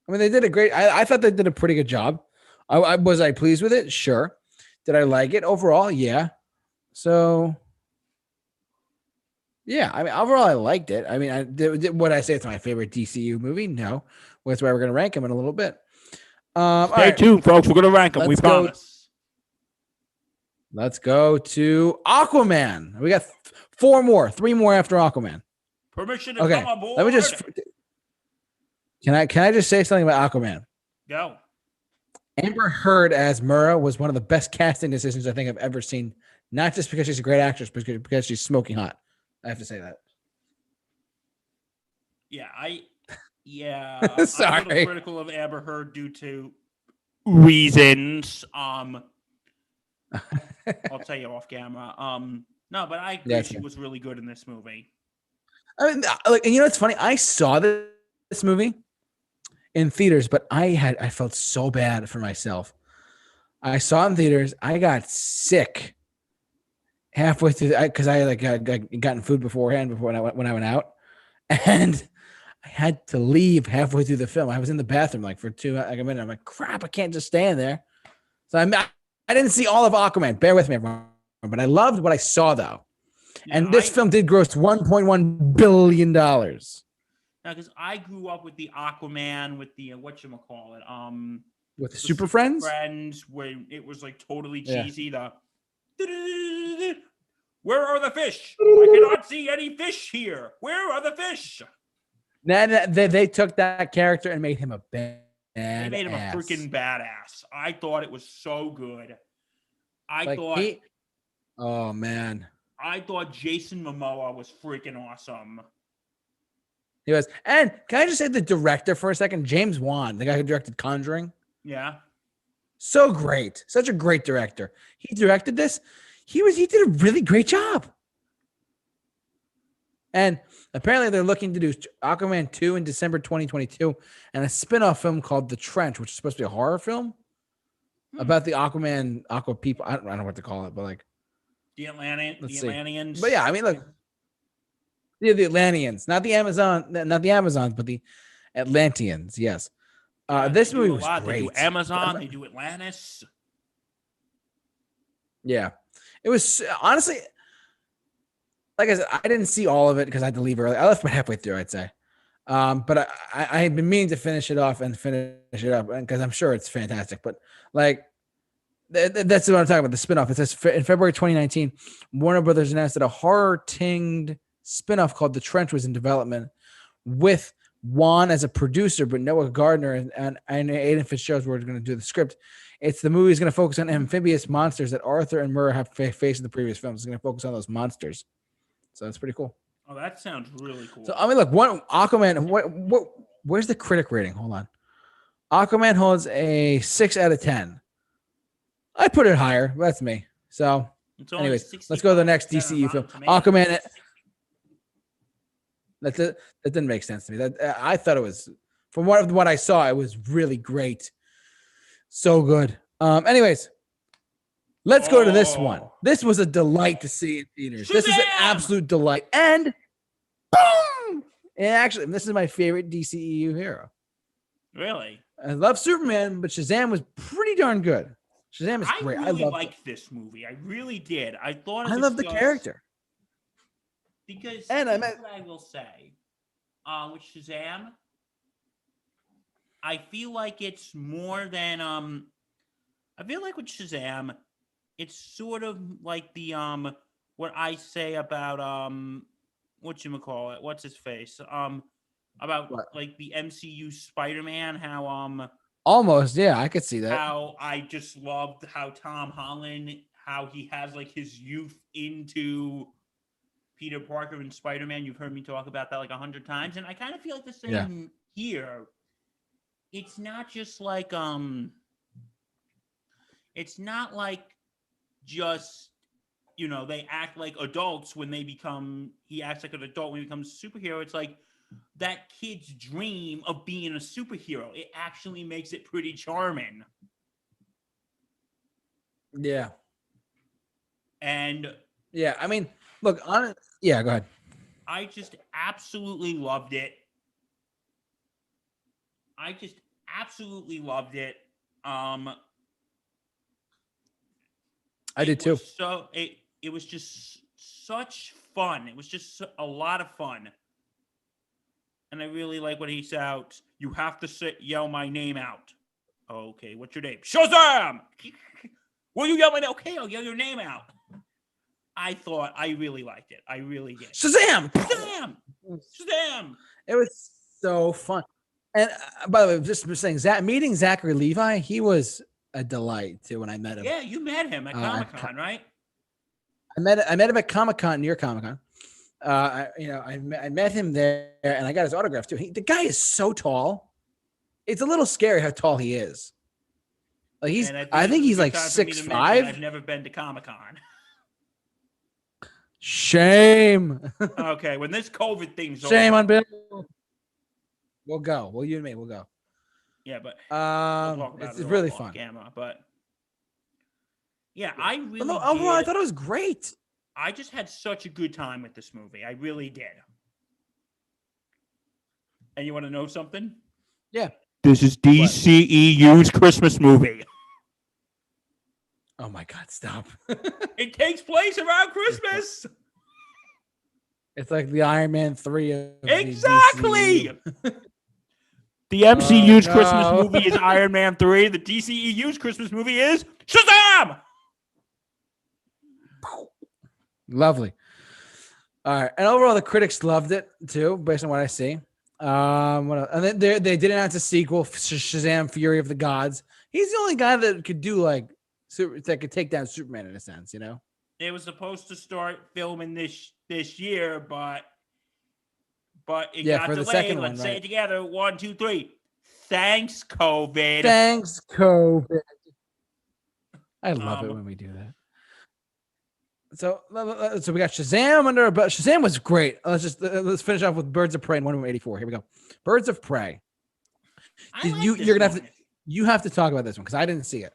I mean, they did a great. I thought they did a pretty good job. Was I pleased with it? Sure. Did I like it overall? Yeah. So. Yeah, I mean, overall, I liked it. I mean, would I say it's my favorite DCEU movie? No. Well, that's why we're going to rank them in a little bit. Stay tuned, folks. We're going to rank them. We promise. Let's go to Aquaman. We got three more after Aquaman. Permission to come on board. Let me just. Can I just say something about Aquaman? Go. Amber Heard as Mera was one of the best casting decisions I think I've ever seen. Not just because she's a great actress, but because she's smoking hot. I have to say that. Yeah, Sorry. I'm a little critical of Amber Heard due to reasons. I'll tell you off camera. No, but I agree she was really good in this movie. I mean, it's funny. I saw this movie in theaters, but I felt so bad for myself. I saw it in theaters. I got sick halfway through because I had gotten food beforehand when I went out, and I had to leave halfway through the film. I was in the bathroom for a minute. I'm like, crap, I can't just stand there. So I didn't see all of Aquaman. Bear with me, everyone. But I loved what I saw, though. And this film did gross $1.1 billion. Now, because I grew up with the Aquaman, with the whatchamacallit, with the Super Friends? Where it was like totally cheesy. The where are the fish? I cannot see any fish here. Where are the fish? They took that character and made him a badass. They made him a freaking badass. I thought it was so good. Oh man. I thought Jason Momoa was freaking awesome. He was. And can I just say the director for a second? James Wan, the guy who directed Conjuring. Yeah. So great. Such a great director. He directed this. He did a really great job. And apparently they're looking to do Aquaman 2 in December 2022 and a spin-off film called The Trench, which is supposed to be a horror film about the aqua people. I don't know what to call it, but like the Atlanteans. But yeah, I mean, look. Yeah, the Atlanteans, not the Amazons, but the Atlanteans. Yes. This movie was great. They do Amazon. They do Atlantis. Yeah. It was honestly, like I said, I didn't see all of it because I had to leave early. I left about halfway through, I'd say. But I had been meaning to finish it off and finish it up because I'm sure it's fantastic. But like, that's what I'm talking about. The spinoff. It says in February 2019, Warner Brothers announced that a horror-tinged spinoff called The Trench was in development with Wan as a producer, but Noah Gardner and Aidan Fitzgerald were going to do the script. The movie is going to focus on amphibious monsters that Arthur and Murrah have faced in the previous films. It's going to focus on those monsters. So that's pretty cool. Oh, that sounds really cool. So I mean, look, Aquaman. Where's the critic rating? Hold on. Aquaman holds a 6 out of 10. I put it higher. That's me. So, anyways, let's go to the next DCEU film. Aquaman. That didn't make sense to me. I thought it was, from what I saw, it was really great. So good. Anyways, let's go to this one. This was a delight to see in theaters. Shazam! This is an absolute delight. And boom! And actually, this is my favorite DCEU hero. Really? I love Superman, but Shazam was pretty darn good. Shazam is great. I really liked this movie. I really did. I thought I love the character. Because and what I will say, with Shazam, I feel like it's more than I feel like with Shazam, it's sort of like the what I say about whatchamacallit, what's his face? About what? Like the MCU Spider-Man, how almost, yeah, I could see that. How I just loved how Tom Holland, how he has like his youth into Peter Parker and Spider-Man. You've heard me talk about that like 100 times. And I kind of feel like the same here. It's not just like, it's not like just, they act like adults when he acts like an adult when he becomes a superhero. It's like that kid's dream of being a superhero. It actually makes it pretty charming. Yeah. And yeah, I mean, look, go ahead. I just absolutely loved it. I did too. So it was just such fun. It was just a lot of fun. And I really like when he shouts, "You have to yell my name out." Okay, what's your name? Shazam! Will you yell my name? Okay, I'll yell your name out. I really liked it. I really did. Shazam! Shazam! It was so fun. And by the way, just saying, meeting Zachary Levi, he was a delight too when I met him. Yeah, you met him at Comic-Con, right? I met him at Comic-Con, near Comic-Con. I met him there, and I got his autograph too. The guy is so tall; it's a little scary how tall he is. Like I think he's like 6'5". I've never been to Comic-Con. Shame. Okay, when this COVID thing's over. Shame on Bill. We'll go. Well, you and me, we'll go. Yeah, but it's really fun. Camera, but yeah, I really. Overall, I thought it was great. I just had such a good time with this movie. I really did. And you want to know something? Yeah. This is DCEU's Christmas movie. Oh my God! Stop. It takes place around Christmas. It's like the Iron Man 3 of Exactly. the DCEU. The MCU's Christmas no. movie is Iron Man 3. The DCEU's Christmas movie is Shazam! Lovely. All right. And overall, the critics loved it too, based on what I see. What else? And then they did announce a sequel, Shazam: Fury of the Gods. He's the only guy that could do like that could take down Superman in a sense, you know. It was supposed to start filming this year, but it got for the delayed. second Let's one, say right? it together. 1, 2, 3. Thanks, COVID. Thanks, COVID. I love it when we do that. So we got Shazam under our belt. Shazam was great. Let's finish off with Birds of Prey in 184. Here we go. Birds of Prey. You have to talk about this one because I didn't see it.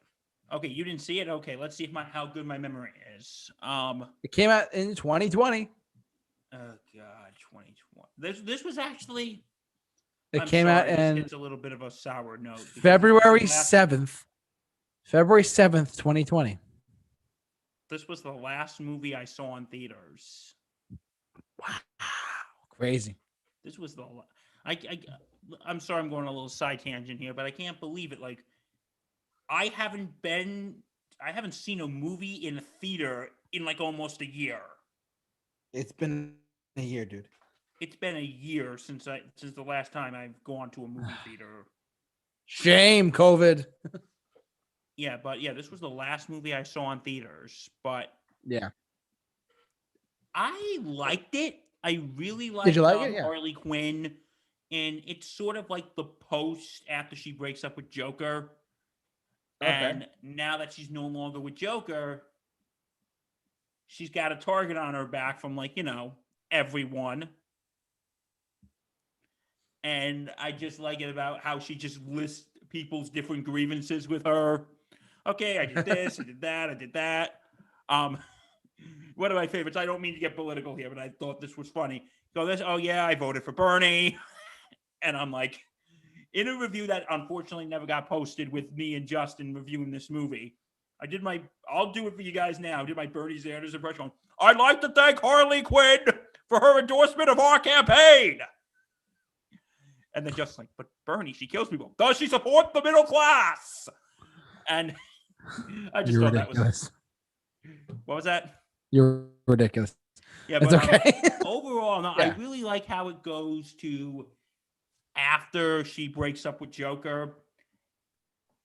Okay, you didn't see it. Okay, let's see if how good my memory is. It came out in 2020. Oh God, 2020. This was actually. It came out in. It's a little bit of a sour note. February 7th. February 7th, 2020. This was the last movie I saw in theaters. Wow, crazy. This was the. I'm sorry, I'm going on a little side tangent here, but I can't believe it. Like, I haven't seen a movie in a theater in like almost a year. It's been a year, dude. It's been a year since the last time I've gone to a movie theater. Shame, COVID. Yeah, but this was the last movie I saw in theaters. But yeah, I liked it. I really liked. Did you like it? Yeah. Harley Quinn, and it's sort of like the post after she breaks up with Joker. Okay. And now that she's no longer with Joker, she's got a target on her back from everyone. And I just like it about how she just lists people's different grievances with her. Okay, I did this, I did that, I did that. One of my favorites, I don't mean to get political here, but I thought this was funny. Oh yeah, I voted for Bernie. And I'm like, in a review that unfortunately never got posted with me and Justin reviewing this movie, I'll do it for you guys now. I did my Bernie Sanders impression. I'd like to thank Harley Quinn for her endorsement of our campaign. And then just but Bernie, she kills people. Does she support the middle class? And I just thought ridiculous. That was. What was that? You're ridiculous. Yeah, but okay. Overall, no, yeah. I really like how it goes to after she breaks up with Joker.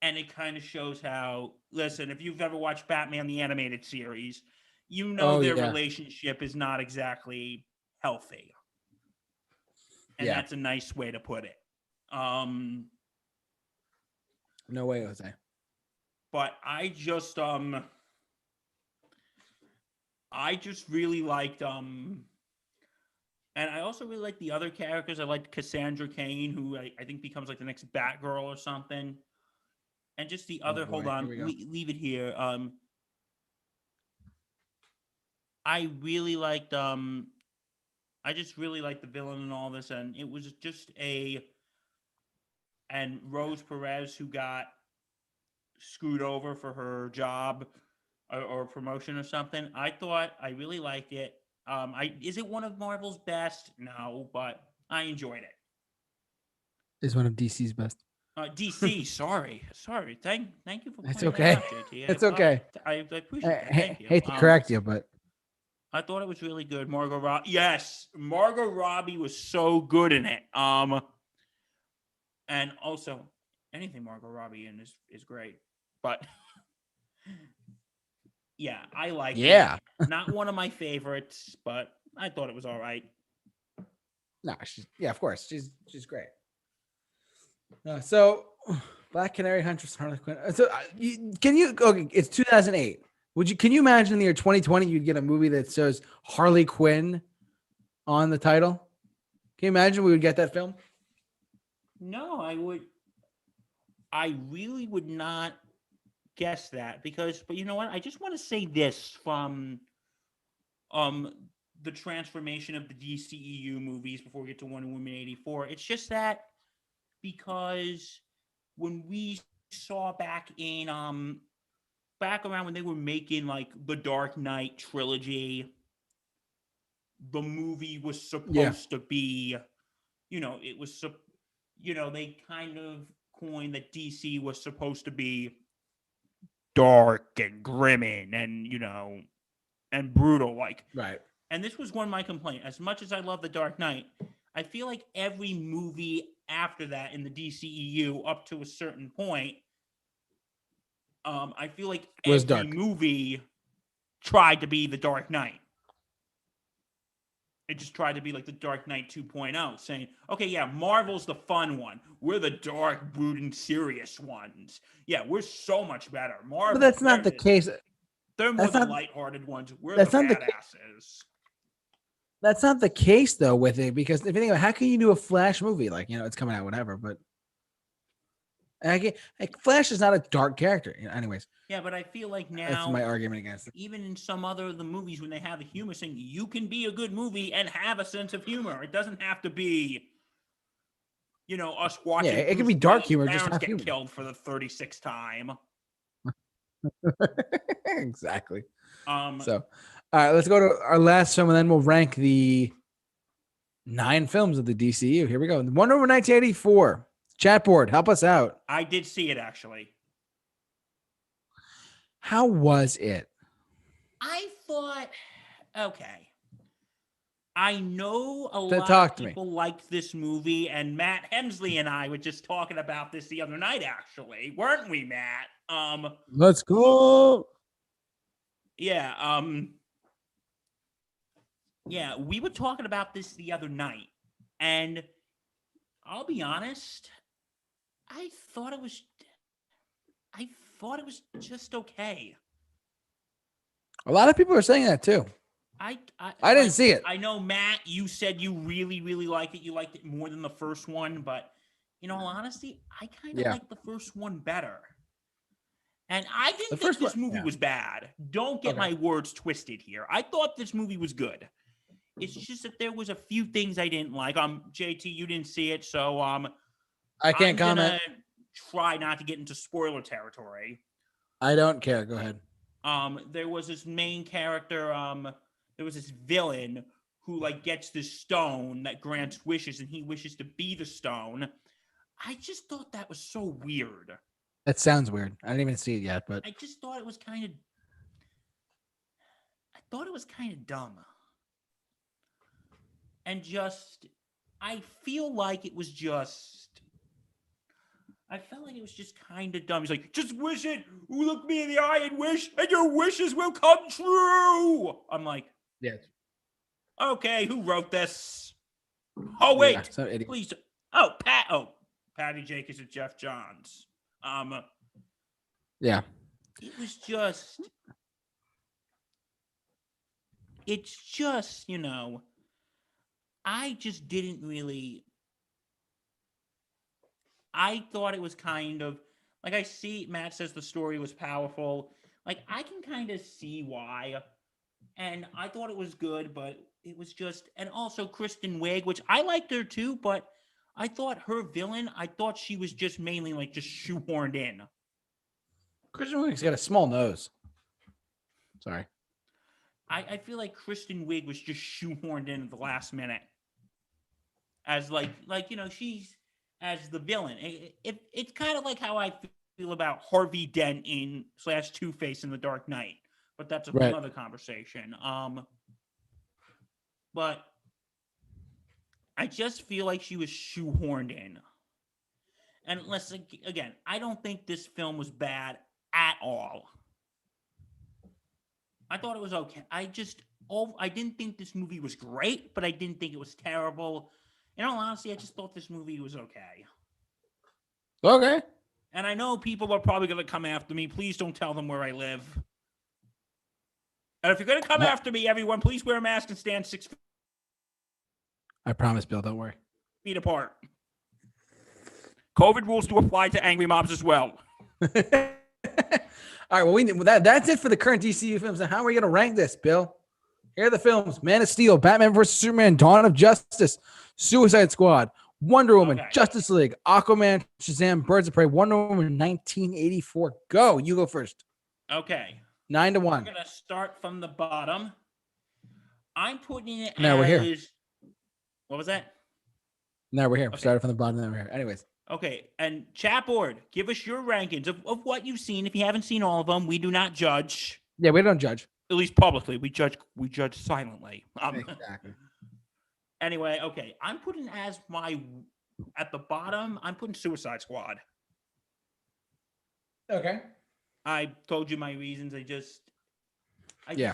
And it kind of shows how, listen, if you've ever watched Batman the Animated Series, their relationship is not exactly healthy. And that's a nice way to put it. No way, Jose. But I just really liked and I also really like the other characters. I liked Cassandra Cain, who I think becomes like the next Batgirl or something. And just the other, hold on, leave it here. I really liked I just really liked the villain and all this, and it was just and Rose Perez, who got screwed over for her job or promotion or something. I really liked it. Is it one of Marvel's best? No, but I enjoyed it. It's one of DC's best. DC, sorry. Thank you for. It's okay. Out, JT. It's okay. I appreciate it. Thank you. Hate to correct you, but I thought it was really good. Margot Robbie. Yes, Margot Robbie was so good in it. And also anything Margot Robbie in is great. But yeah, I like it. Not one of my favorites, but I thought it was all right. No, of course. She's great. So Black Canary Huntress, Harley Quinn. So it's 2008. Can you imagine in the year 2020 you'd get a movie that says Harley Quinn on the title? Can you imagine we would get that film? No, I really would not guess that but you know what? I just want to say this from the transformation of the DCEU movies before we get to Wonder Woman 84. It's just that because when we saw back around when they were making like the Dark Knight trilogy the movie was supposed to be, it was, they kind of coined that DC was supposed to be dark and grim and brutal, like. Right. And this was one of my complaints. As much as I love The Dark Knight, I feel like every movie after that in the DCEU up to a certain point, I feel like every movie tried to be The Dark Knight. It just tried to be like The Dark Knight 2.0, saying, okay, yeah, Marvel's the fun one. We're the dark, brooding, serious ones. Yeah, we're so much better. Marvel, but that's not the case. They're more the lighthearted ones. We're the badasses. That's not the case, though, with it, because if you think about it, how can you do a Flash movie? Like, it's coming out, whatever, but Flash is not a dark character. Anyways. Yeah, but I feel like now that's my argument against it. Even in some other of the movies, when they have a humor thing, you can be a good movie and have a sense of humor. It doesn't have to be, us watching. Yeah, it can be dark humor. Just have get humor. Killed for the 36th time. Exactly. So, all right, let's go to our last film, and then we'll rank the 9 films of the DCU. Here we go. Wonder Woman 1984. Chat board, help us out. I did see it, actually. How was it? I thought, okay. I know a lot of people liked this movie, and Matt Hemsley and I were just talking about this the other night, actually. Weren't we, Matt? Let's go. Yeah, yeah, we were talking about this the other night, and I'll be honest, I thought it was just okay. A lot of people are saying that too. I didn't see it. I know, Matt, you said you really, really liked it. You liked it more than the first one, but in all honesty, I kind of like the first one better. And I didn't think this movie was bad. Don't get my words twisted here. I thought this movie was good. It's just that there was a few things I didn't like. JT, you didn't see it, so I can't comment. Try not to get into spoiler territory. I don't care. Go ahead. There was this main character. There was this villain who gets this stone that grants wishes, and he wishes to be the stone. I just thought that was so weird. That sounds weird. I didn't even see it yet, but I just thought it was kind of. I thought it was kind of dumb. And I feel like it was just. I felt like it was just kind of dumb. He's like, just wish it. Look me in the eye and wish, and your wishes will come true. I'm like, yes. Okay, who wrote this? Oh, wait. Yeah, please. Patty Jenkins and Jeff Johns. Yeah. It was just. It's just, I just didn't really. I thought it was kind of I see Matt says the story was powerful. I can kind of see why. And I thought it was good, but it was just, and also Kristen Wiig, which I liked her too, but I thought her villain, she was just mainly just shoehorned in. Kristen Wiig's got a small nose. Sorry. I feel like Kristen Wiig was just shoehorned in at the last minute. As she's as the villain. It's kind of like how I feel about Harvey Dent in / Two-Face in The Dark Knight, but that's a whole other conversation. But I just feel like she was shoehorned in. And again, I don't think this film was bad at all. I thought it was okay. I didn't think this movie was great, but I didn't think it was terrible. In all honesty, I just thought this movie was okay. Okay. And I know people are probably going to come after me. Please don't tell them where I live. And if you're going to come after me, everyone, please wear a mask and stand 6 feet. I promise, Bill. Don't worry. Feet apart. COVID rules do apply to angry mobs as well. All right. Well, that's it for the current DCU films. Now, how are we going to rank this, Bill? Here are the films: Man of Steel, Batman vs. Superman, Dawn of Justice, Suicide Squad, Wonder Woman, Justice League, Aquaman, Shazam, Birds of Prey, Wonder Woman 1984. Go. You go first. Okay. 9-1. We're going to start from the bottom. I'm putting it No, we're here. What was that? No, we're here. We Okay. started from the bottom, then we're here. Anyways. Okay, and chat board, give us your rankings of what you've seen. If you haven't seen all of them, we do not judge. Yeah, we don't judge. At least publicly, we judge silently. Exactly. Anyway, okay, I'm putting at the bottom. I'm putting Suicide Squad. Okay. I told you my reasons. I just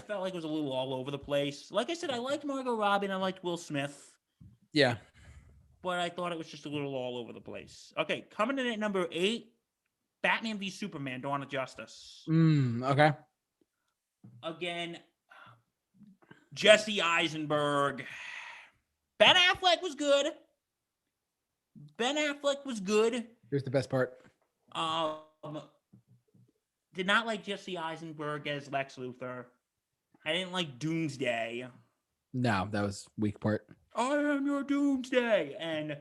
felt like it was a little all over the place. Like I said, I liked Margot Robbie and I liked Will Smith. Yeah. But I thought it was just a little all over the place. Okay, coming in at number 8, Batman v Superman: Dawn of Justice. Okay. Again, Jesse Eisenberg. Ben Affleck was good. Here's the best part. Did not like Jesse Eisenberg as Lex Luthor. I didn't like Doomsday. No, that was weak part. I am your Doomsday. And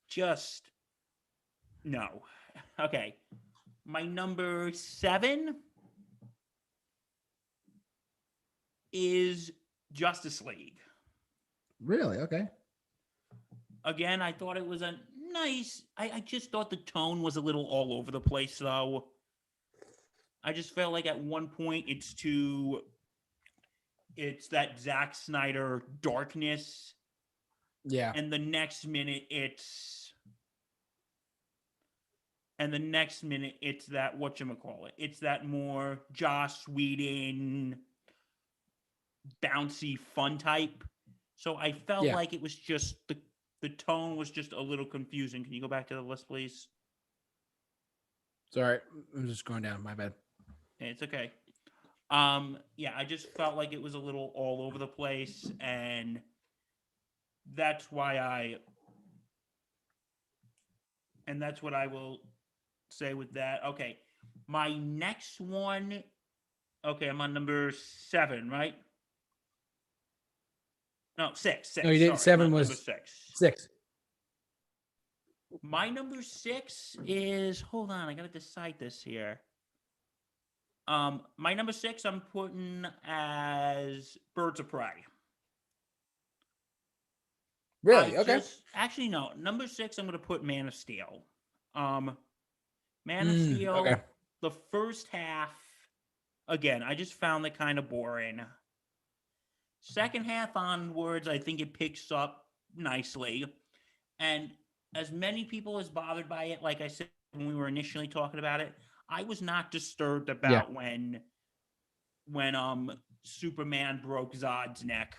just no. Okay. My number 7 is Justice League. Really? Okay. Again, I thought it was a nice... I just thought the tone was a little all over the place, though. I just felt like at one point it's that Zack Snyder darkness. Yeah. And the next minute it's that, whatchamacallit, it's that more Joss Whedon, bouncy fun type. So I felt like it was just, the tone was just a little confusing. Can you go back to the list, please? Sorry, I'm just going down. My bad. It's okay. I just felt like it was a little all over the place, and that's what I will say with that. Okay, my next one. Okay, I'm on number 7, right? No, 6. No, you didn't. 7 was number 6. 6. My number 6 is. Hold on, I gotta decide this here. My number 6, I'm putting as Birds of Prey. Really? Okay. Actually, no. Number 6, I'm gonna put Man of Steel. Man of Steel. Okay. The first half, again, I just found it kind of boring. Second half onwards, I think it picks up nicely. And as many people as bothered by it, like I said when we were initially talking about it, I was not disturbed about when Superman broke Zod's neck.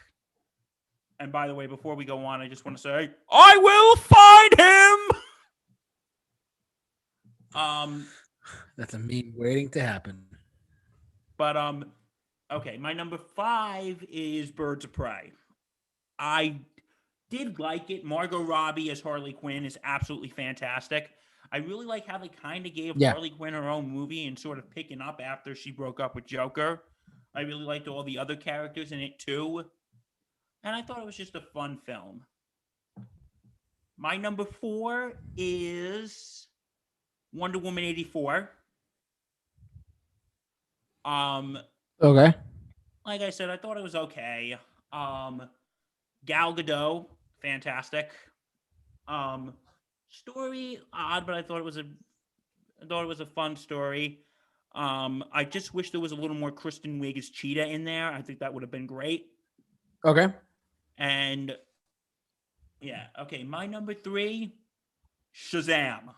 And by the way, before we go on, I just want to say, I will find him! That's a meme waiting to happen. But, okay, my number 5 is Birds of Prey. I did like it. Margot Robbie as Harley Quinn is absolutely fantastic. I really like how they kind of gave Harley Quinn her own movie and sort of picking up after she broke up with Joker. I really liked all the other characters in it too. And I thought it was just a fun film. My number 4 is Wonder Woman 84. Okay. Like I said, I thought it was okay. Gal Gadot, fantastic. Story odd, but I thought it was a fun story. I just wish there was a little more Kristen Wiig as Cheetah in there. I think that would have been great. Okay. And yeah, okay. My number 3, Shazam.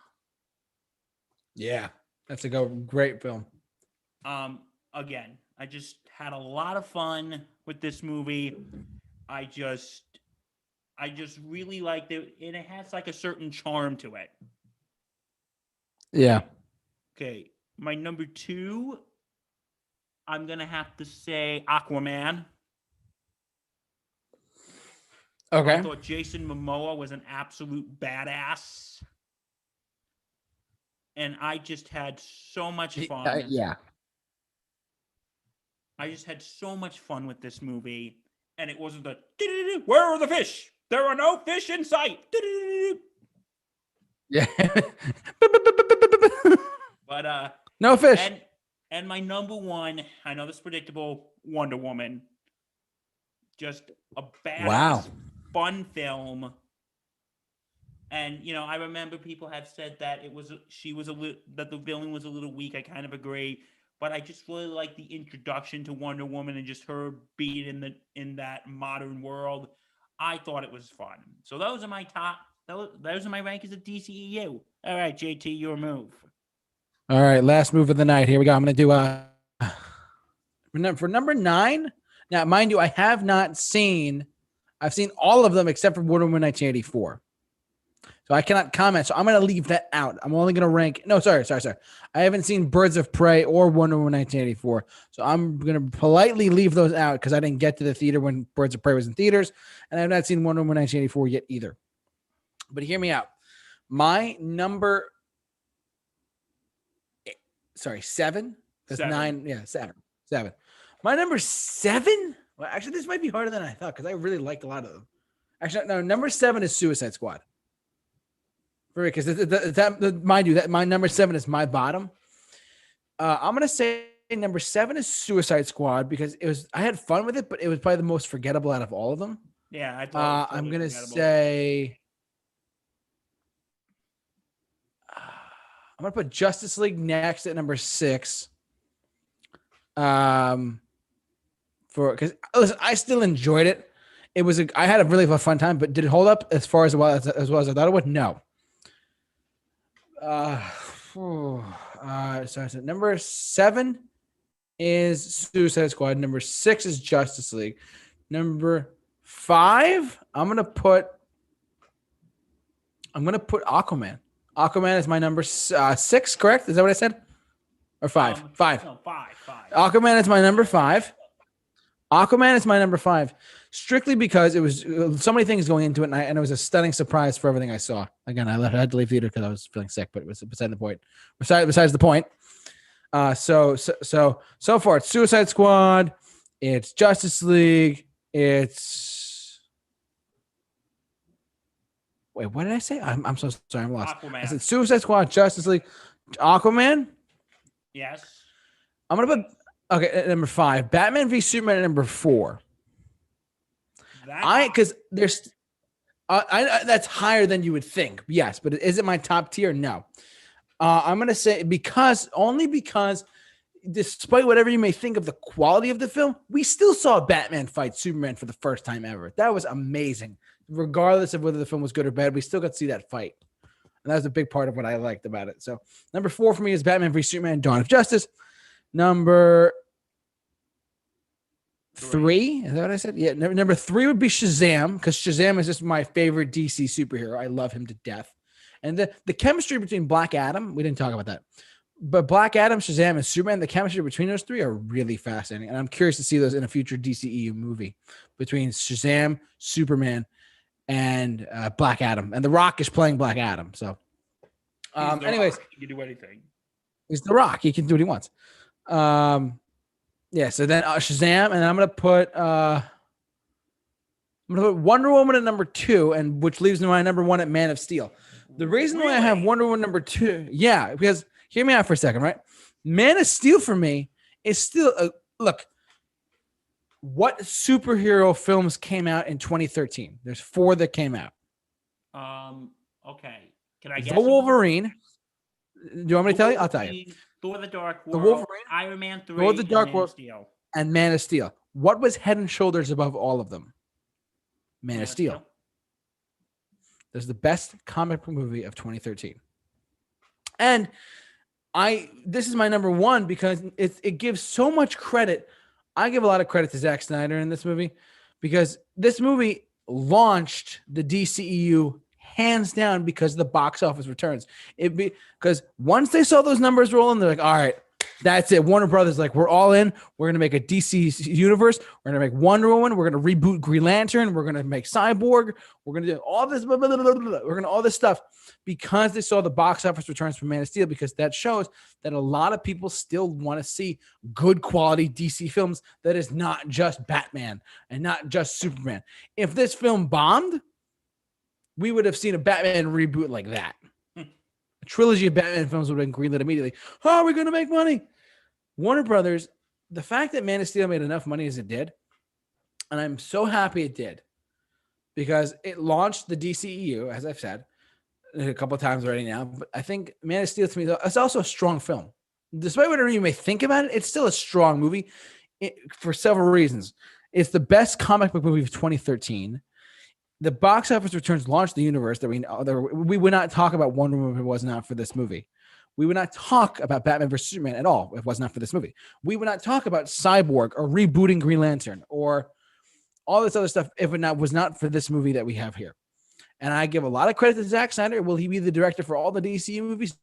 Yeah, that's a great film. Again, I just had a lot of fun with this movie. I just really liked it, and it has like a certain charm to it. Yeah. Okay, my number 2, I'm gonna have to say Aquaman. Okay. I thought Jason Momoa was an absolute badass, and I just had so much fun. Yeah. I just had so much fun with this movie, and it wasn't the where are the fish? There are no fish in sight. Yeah. But no fish. And my number 1, I know this is predictable, Wonder Woman. just a badass, Wow. fun film. And I remember people have said that that the villain was a little weak. I kind of agree, but I just really like the introduction to Wonder Woman and just her being in that modern world. I thought it was fun. So those are my top. Those are my rankings of DCEU. All right, JT, your move. All right, last move of the night. Here we go. I'm going to do for number 9. Now, mind you, I've seen all of them except for Wonder Woman 1984. So I cannot comment. So I'm going to leave that out. I'm only going to rank. No, sorry. I haven't seen Birds of Prey or Wonder Woman 1984. So I'm going to politely leave those out because I didn't get to the theater when Birds of Prey was in theaters. And I've not seen Wonder Woman 1984 yet either. But hear me out. My number 7. That's 9. Yeah, 7. My number 7. Well, actually, this might be harder than I thought because I really liked a lot of them. Actually, no. Number 7 is Suicide Squad. Because mind you, that my number 7 is my bottom. I'm gonna say number 7 is Suicide Squad because I had fun with it, but it was probably the most forgettable out of all of them. Yeah, I thought. I'm gonna say. I'm gonna put Justice League next at number 6. Because listen, I still enjoyed it. I had a really fun time, but did it hold up as well as I thought it would? No. So number 7 is Suicide Squad. Number 6 is Justice League. Number 5, I'm gonna put Aquaman. Aquaman is my number 6, correct? Is that what I said? Or 5? 5. No, 5. Aquaman is my number 5. Strictly because it was so many things going into it, and it was a stunning surprise for everything I saw. Again, I had to leave theater because I was feeling sick, but it was beside the point. Besides the point. So far it's Suicide Squad, it's Justice League, it's wait, what did I say? I'm so sorry, I'm lost. Aquaman. I said Suicide Squad, Justice League, Aquaman. Yes. I'm gonna put at number 5, Batman v Superman at number 4. Because there's that's higher than you would think. Yes, but is it my top tier? No. I'm gonna say because despite whatever you may think of the quality of the film, we still saw Batman fight Superman for the first time ever. That was amazing. Regardless of whether the film was good or bad, we still got to see that fight. And that was a big part of what I liked about it. So number 4 for me is Batman v Superman, Dawn of Justice. Number 3, is that what I said? Yeah, number 3 would be Shazam, because Shazam is just my favorite DC superhero. I love him to death. And the chemistry between Black Adam, we didn't talk about that, but Black Adam, Shazam, and Superman, the chemistry between those 3 are really fascinating. And I'm curious to see those in a future DCEU movie between Shazam, Superman, and Black Adam. And The Rock is playing Black Adam. So, anyways, he can do anything. He's The Rock. He can do what he wants. Yeah, so then Shazam, and I'm gonna put Wonder Woman at number 2, and which leaves my number 1 at Man of Steel. The reason why I have Wonder Woman number 2, yeah, because hear me out for a second, right? Man of Steel for me is still look. What superhero films came out in 2013? There's 4 that came out. Okay. Can I guess? The Wolverine. Do you want me to tell you? I'll tell you. Thor: The Dark World, the Wolverine, Iron Man 3, Thor: The Dark World, Steel. And Man of Steel. What was head and shoulders above all of them? Man of Steel. This is the best comic book movie of 2013. And this is my number 1 because it gives so much credit. I give a lot of credit to Zack Snyder in this movie because this movie launched the DCEU hands down because of the box office returns. Because once they saw those numbers rolling, they're like, all right, that's it. Warner Brothers, like, we're all in. We're going to make a DC universe. We're going to make Wonder Woman. We're going to reboot Green Lantern. We're going to make Cyborg. We're going to do all this. Blah, blah, blah, blah, blah. We're going to all this stuff because they saw the box office returns from Man of Steel, because that shows that a lot of people still want to see good quality DC films that is not just Batman and not just Superman. If this film bombed, we would have seen a Batman reboot like that. A trilogy of Batman films would have been greenlit immediately. How are we going to make money? Warner Brothers, the fact that Man of Steel made enough money as it did, And I'm so happy it did because it launched the DCEU, as I've said a couple of times already now. But I think Man of Steel to me, though, it's also a strong film. Despite whatever you may think about it, it's still a strong movie for several reasons. It's the best comic book movie of 2013. The box office returns launched the universe that we would not talk about Wonder Woman if it was not for this movie. We would not talk about Batman vs. Superman at all if it was not for this movie. We would not talk about Cyborg or rebooting Green Lantern or all this other stuff if it was not for this movie that we have here. And I give a lot of credit to Zack Snyder. Will he be the director for all the DC movies?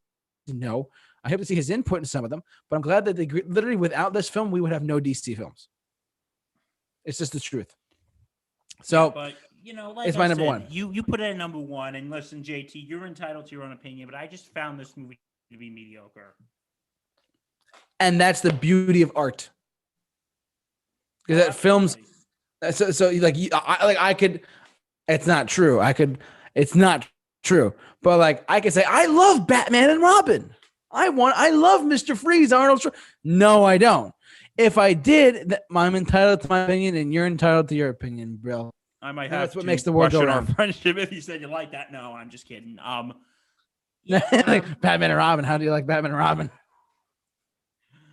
No. I hope to see his input in some of them, but I'm glad that they literally without this film, we would have no DC films. It's just the truth. So, but like it's my number one. You put it at number one, and listen, JT, you're entitled to your own opinion, but I just found this movie to be mediocre. And that's the beauty of art. Because that films, so like I could. It's not true. It's not true. But like I could say, I love Batman and Robin. I love Mr. Freeze, Arnold. No, I don't. If I did, I'm entitled to my opinion, and you're entitled to your opinion, Bill. I might have. That's what makes the world go round. Friendship. If you said you like that, no, I'm just kidding. Like Batman and Robin. How do you like Batman and Robin?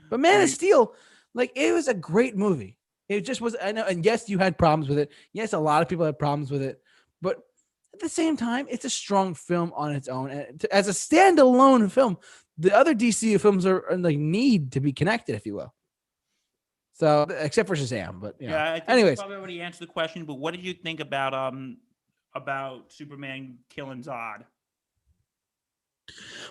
But Man of Steel, like it was a great movie. It just was. I know, and yes, you had problems with it. Yes, a lot of people had problems with it, but at the same time, it's a strong film on its own. And as a standalone film, the other DC films are like need to be connected, if you will. So, except for Shazam, but I think anyways, you probably already answered the question. But what did you think about Superman killing Zod?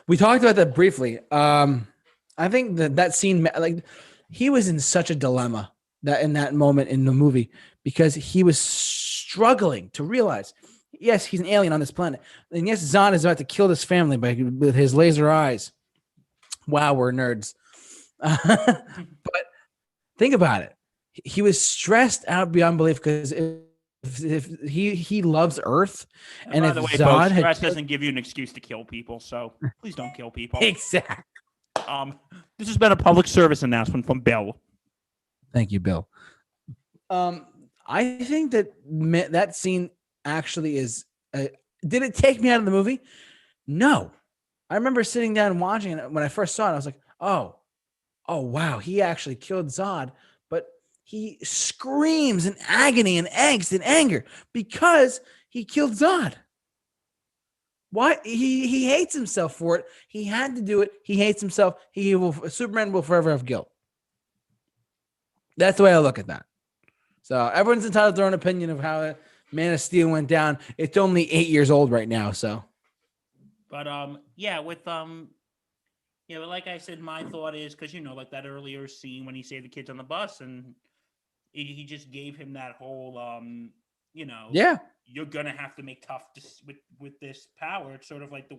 We talked about that briefly. I think that scene, like, he was in such a dilemma that in that moment in the movie because he was struggling to realize, yes, he's an alien on this planet, and yes, Zod is about to kill this family with his laser eyes. Wow, we're nerds. But think about it. He was stressed out beyond belief because if he loves Earth, and by the way, Zod stress doesn't give you an excuse to kill people, so please don't kill people. Exactly. This has been a public service announcement from Bill. Thank you, Bill. I think that scene actually is. Did it take me out of the movie? No. I remember sitting down and watching it when I first saw it. I was like, oh wow, he actually killed Zod, but he screams in agony and angst and anger because he killed Zod. Why? He hates himself for it. He had to do it. He hates himself. Superman will forever have guilt. That's the way I look at that. So everyone's entitled to their own opinion of how Man of Steel went down. It's only 8 years old right now, so. But like I said, my thought is because like that earlier scene when he saved the kids on the bus, and he just gave him that whole you're gonna have to make tough with this power. It's sort of like the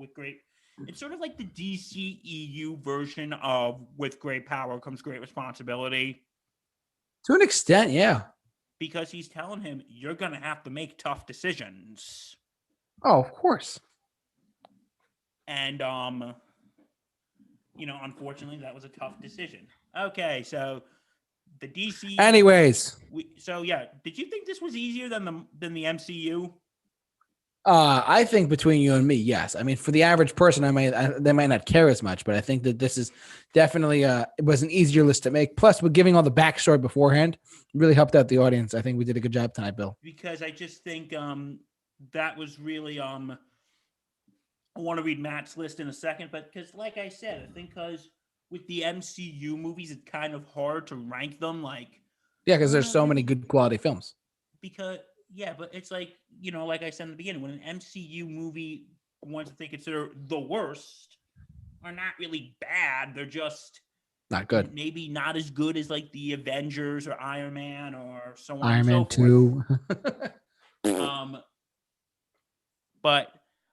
DCEU version of with great power comes great responsibility. To an extent, yeah. Because he's telling him you're gonna have to make tough decisions. Oh, of course. And unfortunately, that was a tough decision. Okay, so the DC. Anyways, did you think this was easier than the MCU? I think between you and me, yes. I mean, for the average person, they might not care as much, but I think that this is definitely it was an easier list to make. Plus, with giving all the backstory beforehand, really helped out the audience. I think we did a good job tonight, Bill. Because I just think that was really I want to read Matt's list in a second, but because, like I said, I think because with the MCU movies, it's kind of hard to rank them. Because there's so many good quality films. But it's like like I said in the beginning, when an MCU movie, ones that they consider the worst, are not really bad. They're just not good. Maybe not as good as like the Avengers or Iron Man or so on. Iron Man 2. But.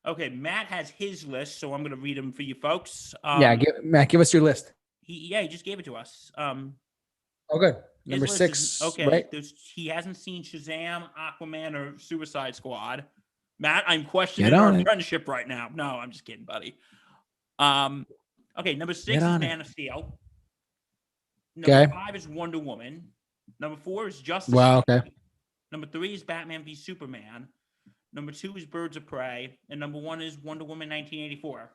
Okay, Matt has his list, so I'm going to read them for you folks. Matt, give us your list. He just gave it to us. Okay, number 6. Right? He hasn't seen Shazam, Aquaman, or Suicide Squad. Matt, I'm questioning our friendship right now. No, I'm just kidding, buddy. Okay, number 6 is Man of Steel. Number 5 is Wonder Woman. Number 4 is Justice League. Okay. Number 3 is Batman v Superman. Number 2 is Birds of Prey, and number 1 is Wonder Woman 1984.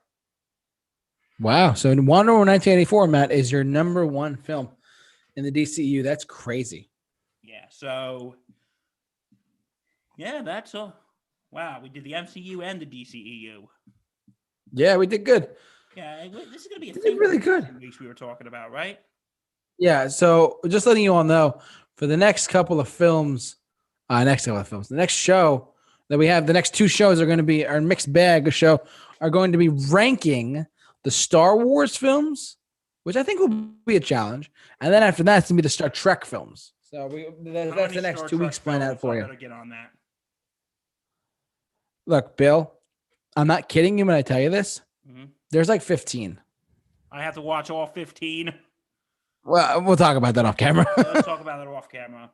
Wow. So Wonder Woman 1984, Matt, is your number 1 film in the DCEU. That's crazy. Yeah. So, yeah, that's a wow. We did the MCU and the DCEU. Yeah, we did good. Yeah, this is gonna be a thing. Really good. Weeks we were talking about, right? Yeah. So just letting you all know, for the next couple of films, the next show that we have, the next 2 shows are going to be our mixed bag show, are going to be ranking the Star Wars films, which I think will be a challenge. And then after that, it's going to be the Star Trek films. So that's the next 2 weeks planned out for you. I better get on that. Look, Bill, I'm not kidding you when I tell you this. Mm-hmm. There's like 15. I have to watch all 15. Well, we'll talk about that off camera. Let's talk about that off camera.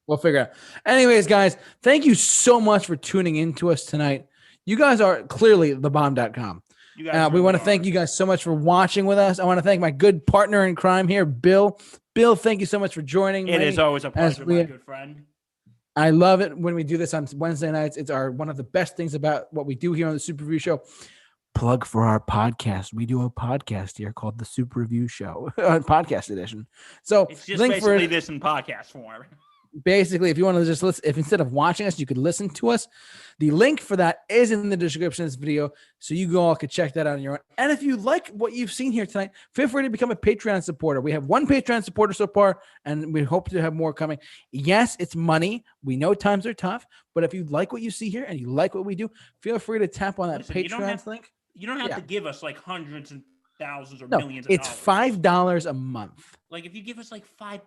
We'll figure it out. Anyways, guys, thank you so much for tuning in to us tonight. You guys are clearly thebomb.com. We want to thank you guys so much for watching with us. I want to thank my good partner in crime here, Bill. Bill, thank you so much for joining me. It is always a pleasure, my good friend. I love it when we do this on Wednesday nights. It's one of the best things about what we do here on the Super Review Show. Plug for our podcast. We do a podcast here called the Super Review Show, podcast edition. So it's just basically this in podcast form. Basically, if you want to just listen, if instead of watching us, you could listen to us, the link for that is in the description of this video. So you all could check that out on your own. And if you like what you've seen here tonight, feel free to become a Patreon supporter. We have 1 Patreon supporter so far, and we hope to have more coming. Yes, it's money. We know times are tough, but if you like what you see here and you like what we do, feel free to tap on that Patreon link. You don't have to give us like hundreds and thousands or millions of dollars. It's $5 a month. Like if you give us like $5.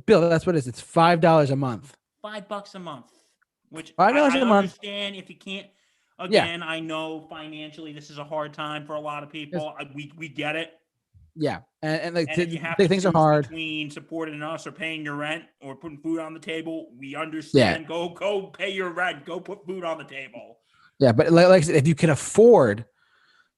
Bill, that's what it is. It's $5 a month. $5 a month. Which $5 a month. I understand if you can't. Again, I know financially this is a hard time for a lot of people. We get it. Yeah, and like things are hard. Between supporting us or paying your rent or putting food on the table, we understand. Yeah. Go pay your rent. Go put food on the table. Yeah, but like I said, if you can afford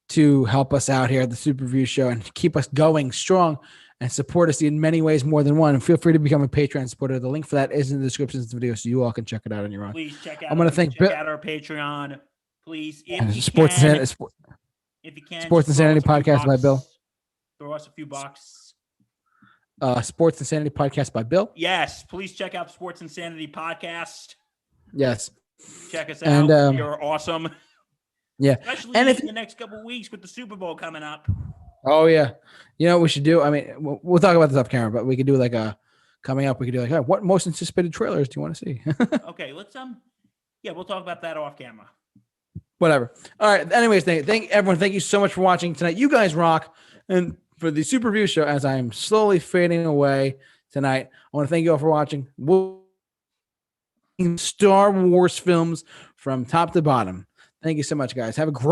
to help us out here at the Super Review Show and keep us going strong and support us in many ways, more than one, feel free to become a Patreon supporter. The link for that is in the description of this video, so you all can check it out on your own. Please check out. I'm going to check out our Patreon. Please, if you Sports Insanity Podcast by Bill. Throw us a few bucks. Sports Insanity Podcast by Bill. Yes, please check out Sports Insanity Podcast. Yes. Check us out. And, you're awesome. Yeah. Especially in the next couple of weeks with the Super Bowl coming up. Oh, yeah. You know what we should do? I mean, we'll talk about this off camera, but we could do like coming up, we could do like, what most anticipated trailers do you want to see? Okay, let's, we'll talk about that off camera. Whatever. All right. Anyways, thank everyone. Thank you so much for watching tonight. You guys rock. And for the Super Review Show, as I am slowly fading away tonight, I want to thank you all for watching. Star Wars films from top to bottom. Thank you so much, guys. Have a great